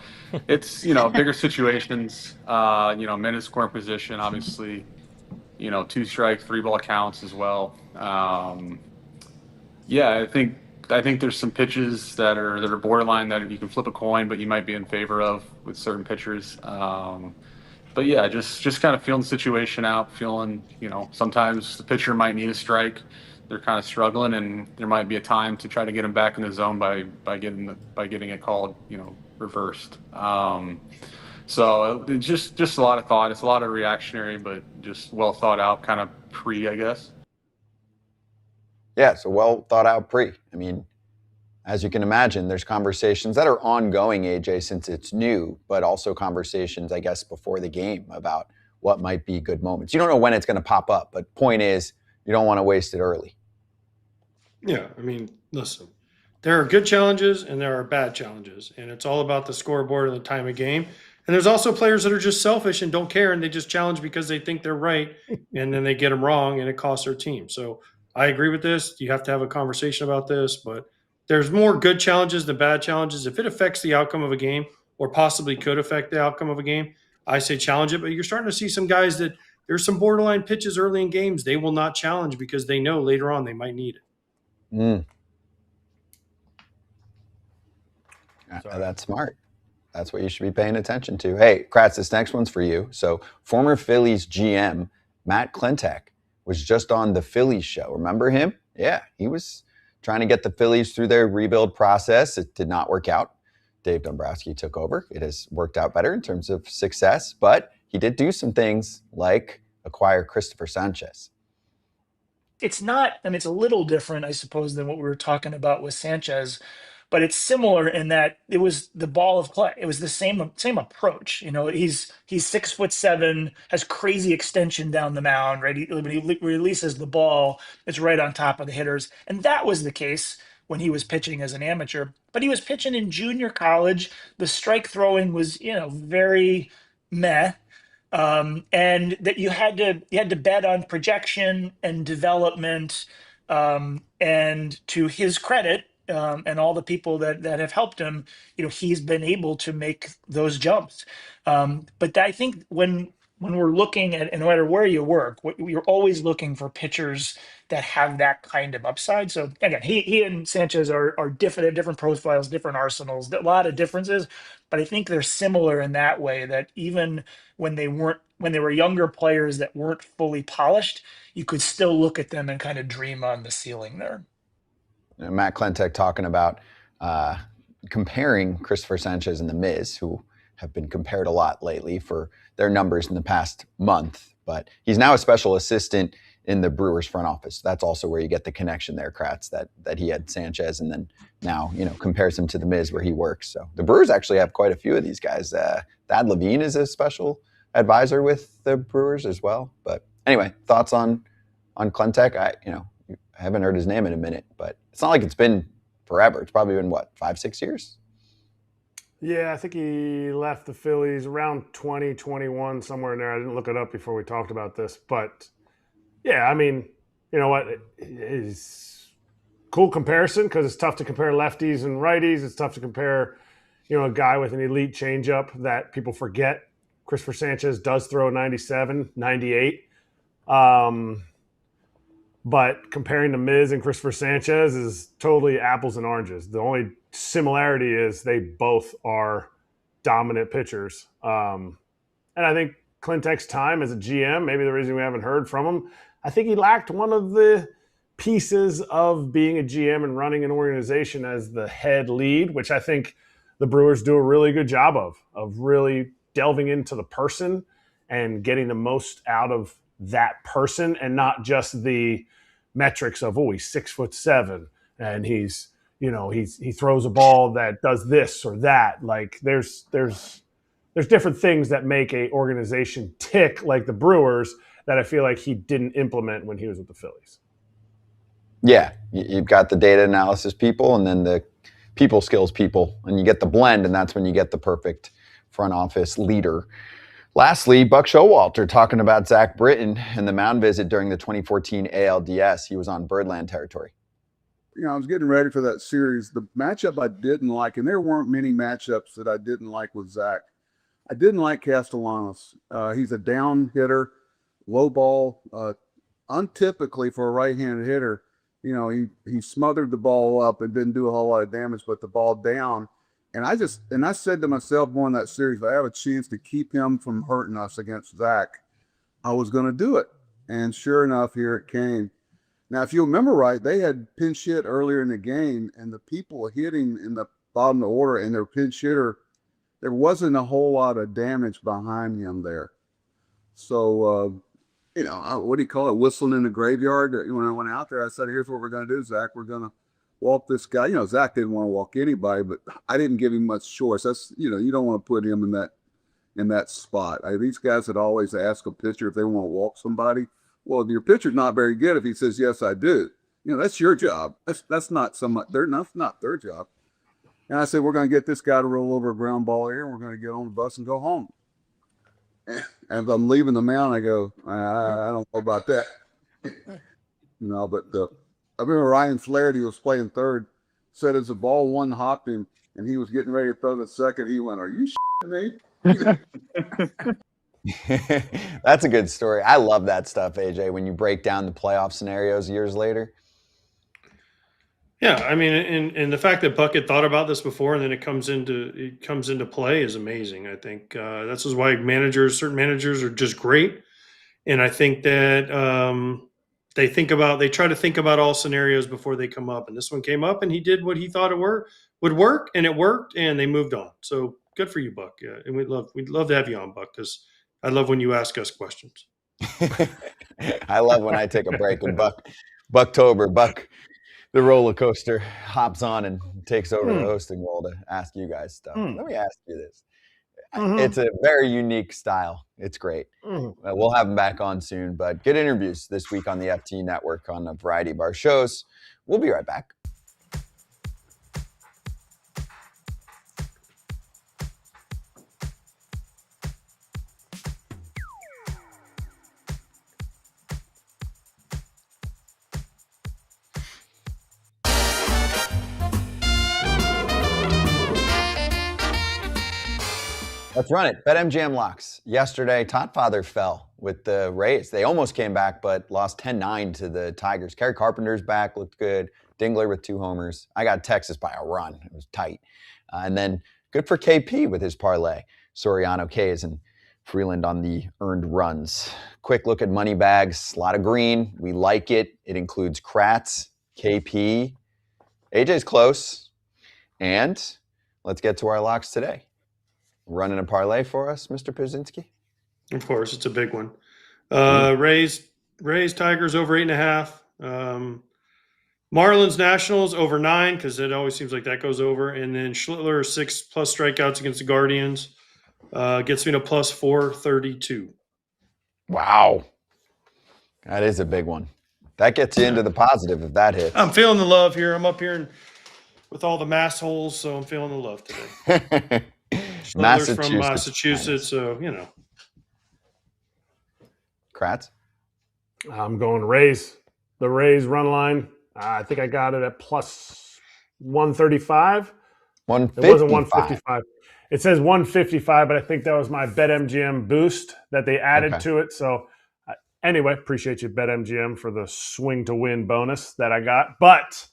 it's, bigger situations, minute scoring position, obviously, 2 strike, 3 ball counts as well. Yeah, I think there's some pitches that are borderline that you can flip a coin, but you might be in favor of with certain pitchers. But yeah, just kind of feeling the situation out, feeling, sometimes the pitcher might need a strike. They're kind of struggling, and there might be a time to try to get them back in the zone by getting it called, reversed. So it's just a lot of thought. It's a lot of reactionary, but just well thought out, kind of I guess. Yeah, so well thought out pre. I mean, as you can imagine, there's conversations that are ongoing, AJ, since it's new, but also conversations, I guess, before the game about what might be good moments. You don't know when it's going to pop up, but point is, you don't want to waste it early. Yeah, I mean, listen, there are good challenges and there are bad challenges, and it's all about the scoreboard and the time of game. And there's also players that are just selfish and don't care, and they just challenge because they think they're right, and then they get them wrong, and it costs their team. So I agree with this. You have to have a conversation about this, but there's more good challenges than bad challenges. If it affects the outcome of a game or possibly could affect the outcome of a game, I say challenge it. But you're starting to see some guys that there's some borderline pitches early in games they will not challenge because they know later on they might need it. That's smart. That's what you should be paying attention to. Hey, Kratz, this next one's for you. So former Phillies GM Matt Klentak was just on the Phillies show. Remember him? Yeah, he was trying to get the Phillies through their rebuild process. It did not work out. Dave Dombrowski took over. It has worked out better in terms of success, but he did do some things like acquire Christopher Sanchez. It's not, I mean, it's a little different, I suppose, than what we were talking about with Sanchez, but it's similar in that it was the ball of clay. It was the same approach. He's 6'7", has crazy extension down the mound, right? When he releases the ball, it's right on top of the hitters. And that was the case when he was pitching as an amateur, but he was pitching in junior college. The strike throwing was, very meh. And that you had to bet on projection and development, and to his credit, and all the people that have helped him, he's been able to make those jumps. But I think when we're looking at, no matter where you work, you're always looking for pitchers that have that kind of upside. So again, he and Sanchez are different, they have different profiles, different arsenals, a lot of differences, but I think they're similar in that way, that even when they were younger players that weren't fully polished, you could still look at them and kind of dream on the ceiling there. Matt Klentak talking about comparing Christopher Sanchez and the Miz, who have been compared a lot lately for their numbers in the past month, but he's now a special assistant in the Brewers front office. That's also where you get the connection there, Kratz, that he had Sanchez and then now, compares him to the Miz where he works. So the Brewers actually have quite a few of these guys. Thad Levine is a special advisor with the Brewers as well. But anyway, thoughts on Klentak? I haven't heard his name in a minute, but it's not like it's been forever. It's probably been 5-6 years? Yeah, I think he left the Phillies around 2021, somewhere in there. I didn't look it up before we talked about this, but yeah, I mean, you know what? It's cool comparison because it's tough to compare lefties and righties. It's tough to compare, a guy with an elite changeup that people forget. Christopher Sanchez does throw 97, 98. But comparing the Miz and Christopher Sanchez is totally apples and oranges. The only similarity is they both are dominant pitchers. And I think Klentak's time as a GM, maybe the reason we haven't heard from him, I think he lacked one of the pieces of being a GM and running an organization as the head lead, which I think the Brewers do a really good job of really delving into the person and getting the most out of that person and not just the metrics of, he's 6'7" and he throws a ball that does this or that. Like there's there's different things that make a organization tick, like the Brewers, that I feel like he didn't implement when he was with the Phillies. Yeah, you've got the data analysis people and then the people skills people, and you get the blend, and that's when you get the perfect front office leader. Lastly, Buck Showalter talking about Zach Britton and the mound visit during the 2014 ALDS. He was on Birdland territory. I was getting ready for that series. The matchup I didn't like, and there weren't many matchups that I didn't like with Zach. I didn't like Castellanos. He's a down hitter, low ball, untypically for a right-handed hitter. He smothered the ball up and didn't do a whole lot of damage, but the ball down. And I said to myself during that series, if I have a chance to keep him from hurting us against Zach, I was going to do it. And sure enough, here it came. Now, if you remember right, they had pinch hit earlier in the game, and the people hitting in the bottom of the order and their pinch hitter, there wasn't a whole lot of damage behind him there. So, what do you call it? Whistling in the graveyard. When I went out there, I said, here's what we're going to do, Zach. We're going to walk this guy. Zach didn't want to walk anybody, but I didn't give him much choice. That's, you don't want to put him in that spot. These guys would always ask a pitcher if they want to walk somebody. Well, if your pitcher's not very good, if he says, yes, I do, that's your job. That's not that's not their job. And I said, we're going to get this guy to roll over a ground ball here, and we're going to get on the bus and go home. And if I'm leaving the mound, I go, I don't know about that. But I remember Ryan Flaherty was playing third, said as the ball one hopped him, and he was getting ready to throw the second, he went, are you shitting me? That's a good story. I love that stuff, AJ, when you break down the playoff scenarios years later. Yeah, I mean, and the fact that Puckett thought about this before and then it comes into play is amazing. I think that's why certain managers are just great, and I think that they try to think about all scenarios before they come up. And this one came up, and he did what he thought would work, and it worked, and they moved on. So good for you, Buck. Yeah, and we'd love to have you on, Buck, because I love when you ask us questions. I love when I take a break and Buck, the roller coaster, hops on and takes over the hosting role to ask you guys stuff. Let me ask you this. It's a very unique style. It's great. We'll have him back on soon, but good interviews this week on the FT Network on a variety of our shows. We'll be right back. Let's run it. BetMGM Locks. Yesterday, Toddfather fell with the Rays. They almost came back, but lost 10-9 to the Tigers. Kerry Carpenter's back, looked good. Dingler with 2 homers. I got Texas by a run. It was tight. And then good for KP with his parlay. Soriano, K's, and Freeland on the earned runs. Quick look at money bags. A lot of green. We like it. It includes Kratz, KP. AJ's close. And let's get to our locks today. Running a parlay for us, Mr. Pierzynski? Of course, it's a big one. Rays, Tigers over 8.5. Marlins, Nationals over 9, because it always seems like that goes over. And then Schlittler 6+ strikeouts against the Guardians gets me to plus 432. Wow, that is a big one. That gets you into the positive if that hits. I'm feeling the love here. I'm up here with all the mass holes, so I'm feeling the love today. Schlittler's from Massachusetts, so Kratz? I'm going Rays. The Rays run line. I think I got it at plus 135. 155. It wasn't 155. It says 155, but I think that was my BetMGM boost that they added to it. So anyway, appreciate you, BetMGM, for the swing to win bonus that I got. But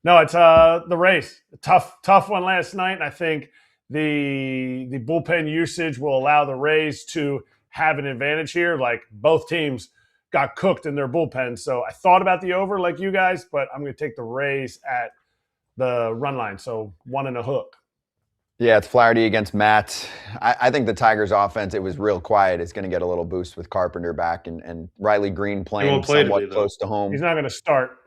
no, it's the Rays. Tough one last night. I think the bullpen usage will allow the Rays to have an advantage here. Like, both teams got cooked in their bullpen. So I thought about the over like you guys, but I'm going to take the Rays at the run line. So 1.5. Yeah, it's Flaherty against Matt. I think the Tigers' offense, it was real quiet. It's going to get a little boost with Carpenter back and Riley Green playing somewhat close to home. He's not going to start.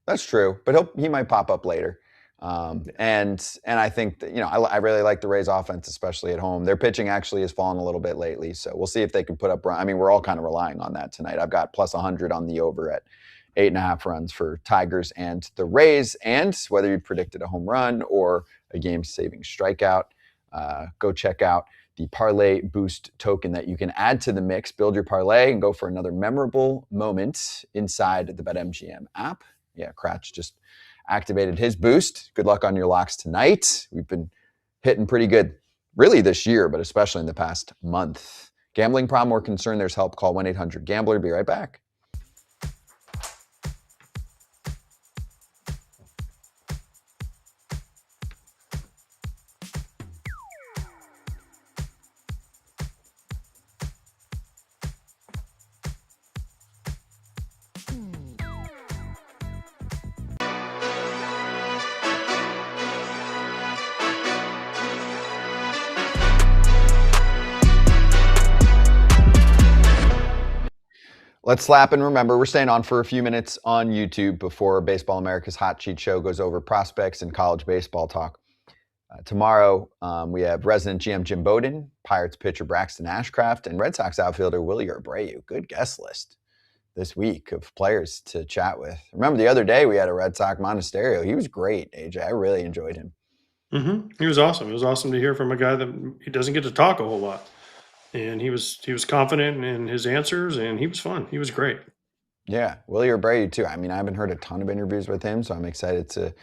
That's true, but he might pop up later. And I think that, I really like the Rays offense, especially at home. Their pitching actually has fallen a little bit lately, so we'll see if they can put up. I mean, we're all kind of relying on that tonight. I've got plus 100 on the over at 8.5 runs for Tigers and the Rays. And whether you predicted a home run or a game-saving strikeout, go check out the Parlay Boost token that you can add to the mix. Build your parlay and go for another memorable moment inside the BetMGM app. Yeah, Kratz just activated his boost. Good luck on your locks tonight. We've been hitting pretty good really this year, but especially in the past month. Gambling problem or concern, there's help. Call 1-800-GAMBLER. Be right back. Let's slap and remember, we're staying on for a few minutes on YouTube before Baseball America's Hot Cheat Show goes over prospects and college baseball talk. Tomorrow, we have resident GM Jim Bowden, Pirates pitcher Braxton Ashcraft, and Red Sox outfielder Willie Abreu. Good guest list this week of players to chat with. Remember the other day we had a Red Sox Monasterio. He was great, AJ. I really enjoyed him. He was awesome. It was awesome to hear from a guy that he doesn't get to talk a whole lot. And he was confident in his answers, and he was fun. He was great. Yeah, Willie Abreu too. I mean, I haven't heard a ton of interviews with him, so I'm excited to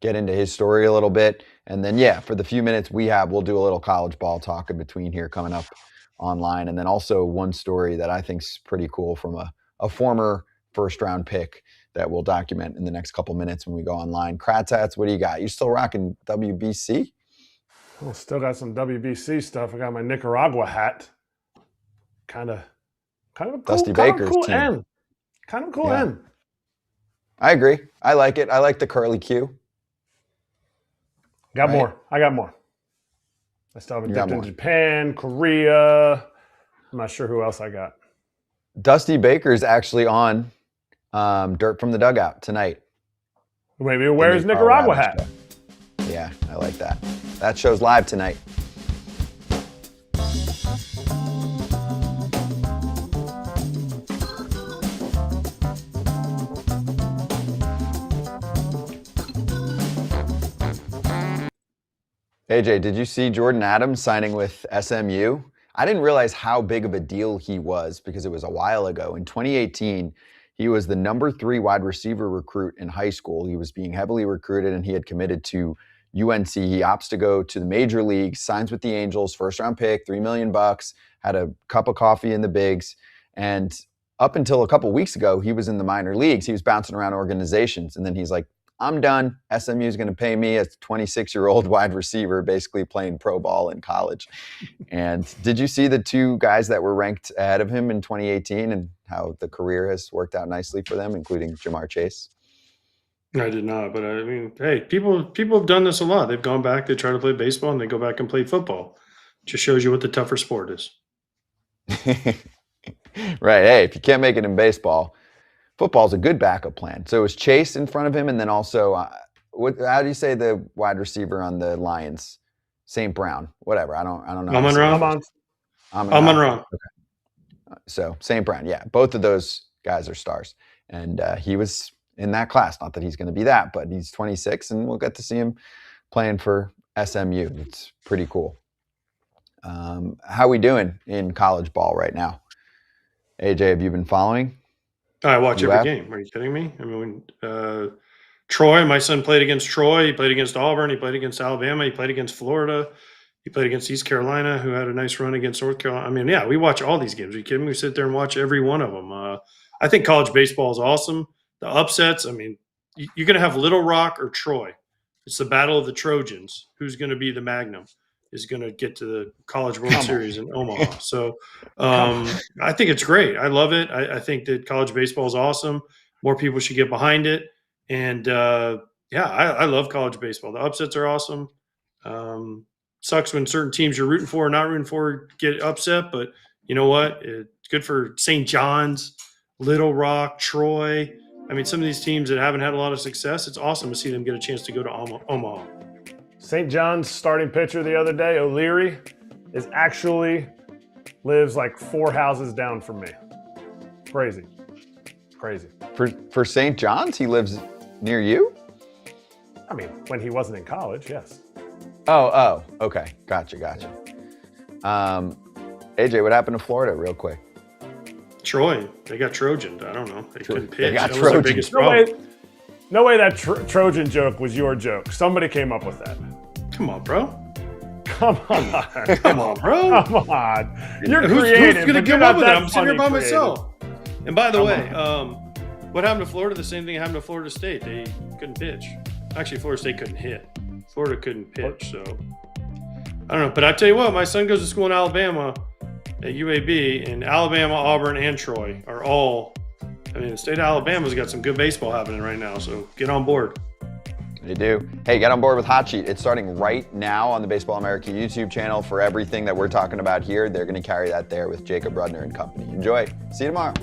get into his story a little bit. And then, yeah, for the few minutes we have, we'll do a little college ball talk in between here coming up online. And then also one story that I think is pretty cool from a former first-round pick that we'll document in the next couple minutes when we go online. Kratz, what do you got? You still rocking WBC? Well, still got some WBC stuff. I got my Nicaragua hat. Kind of a cool, Dusty Baker's cool team. end. Kind of cool end. I agree. I like it. I like the curly Q. Got more. I got more. I still haven't dipped in Japan, Korea. I'm not sure who else I got. Dusty Baker's actually on Dirt from the Dugout tonight. Maybe wear his Nicaragua hat. Show. Yeah, I like that. That show's live tonight. AJ, did you see Jordan Adams signing with SMU? I didn't realize how big of a deal he was because it was a while ago. In 2018, he was the number 3 wide receiver recruit in high school. He was being heavily recruited and he had committed to UNC. He opts to go to the major leagues, signs with the Angels, first round pick, $3 million, had a cup of coffee in the bigs. And up until a couple weeks ago, he was in the minor leagues. He was bouncing around organizations. And then he's like, I'm done. SMU is going to pay me as a 26-year-old wide receiver, basically playing pro ball in college. And did you see the 2 guys that were ranked ahead of him in 2018 and how the career has worked out nicely for them, including Jamar Chase? I did not, but I mean, hey, people have done this a lot. They've gone back, they try to play baseball, and they go back and play football. Just shows you what the tougher sport is. Right. Hey, if you can't make it in baseball, football's a good backup plan. So it was Chase in front of him, and then also, how do you say the wide receiver on the Lions? St. Brown, whatever. I don't know. Amon-Ra. Okay. So St. Brown, yeah. Both of those guys are stars, and he was in that class. Not that he's going to be that, but he's 26, and we'll get to see him playing for SMU. It's pretty cool. How we doing in college ball right now? AJ, have you been following? I watch every game. Are you kidding me? I mean, Troy, my son played against Troy. He played against Auburn. He played against Alabama. He played against Florida. He played against East Carolina, who had a nice run against North Carolina. I mean, yeah, we watch all these games. Are you kidding me? We sit there and watch every one of them. I think college baseball is awesome. The upsets, I mean, you're going to have Little Rock or Troy. It's the battle of the Trojans. Who's going to be the Magnum is going to get to the College World Series in Omaha. So I think it's great. I love it. I think that college baseball is awesome. More people should get behind it. And, I love college baseball. The upsets are awesome. Sucks when certain teams you're rooting for or not rooting for get upset. But you know what? It's good for St. John's, Little Rock, Troy. I mean, some of these teams that haven't had a lot of success, it's awesome to see them get a chance to go to Omaha. St. John's starting pitcher the other day, O'Leary, is actually lives like 4 houses down from me. Crazy. For St. John's, he lives near you? I mean, when he wasn't in college, yes. Oh, okay. Gotcha. AJ, what happened to Florida real quick? Troy, they got Trojaned. I don't know. They couldn't pitch. They got That was their Trojaned. biggest problem. No way that Trojan joke was your joke. Somebody came up with that. Come on, bro. Come on. Come on, bro. Come on. You're Who's creative. going to but you're come up not with it? that I'm sitting here by funny myself. And by the Come way, what happened to Florida? The same thing happened to Florida State. They couldn't pitch. Actually, Florida State couldn't hit. Florida couldn't pitch. So I don't know. But I tell you what, my son goes to school in Alabama at UAB, and Alabama, Auburn, and Troy are all. I mean, the state of Alabama's got some good baseball happening right now. So get on board. They do. Hey, get on board with Hot Sheet. It's starting right now on the Baseball America YouTube channel for everything that we're talking about here. They're going to carry that there with Jacob Rudner and company. Enjoy. See you tomorrow.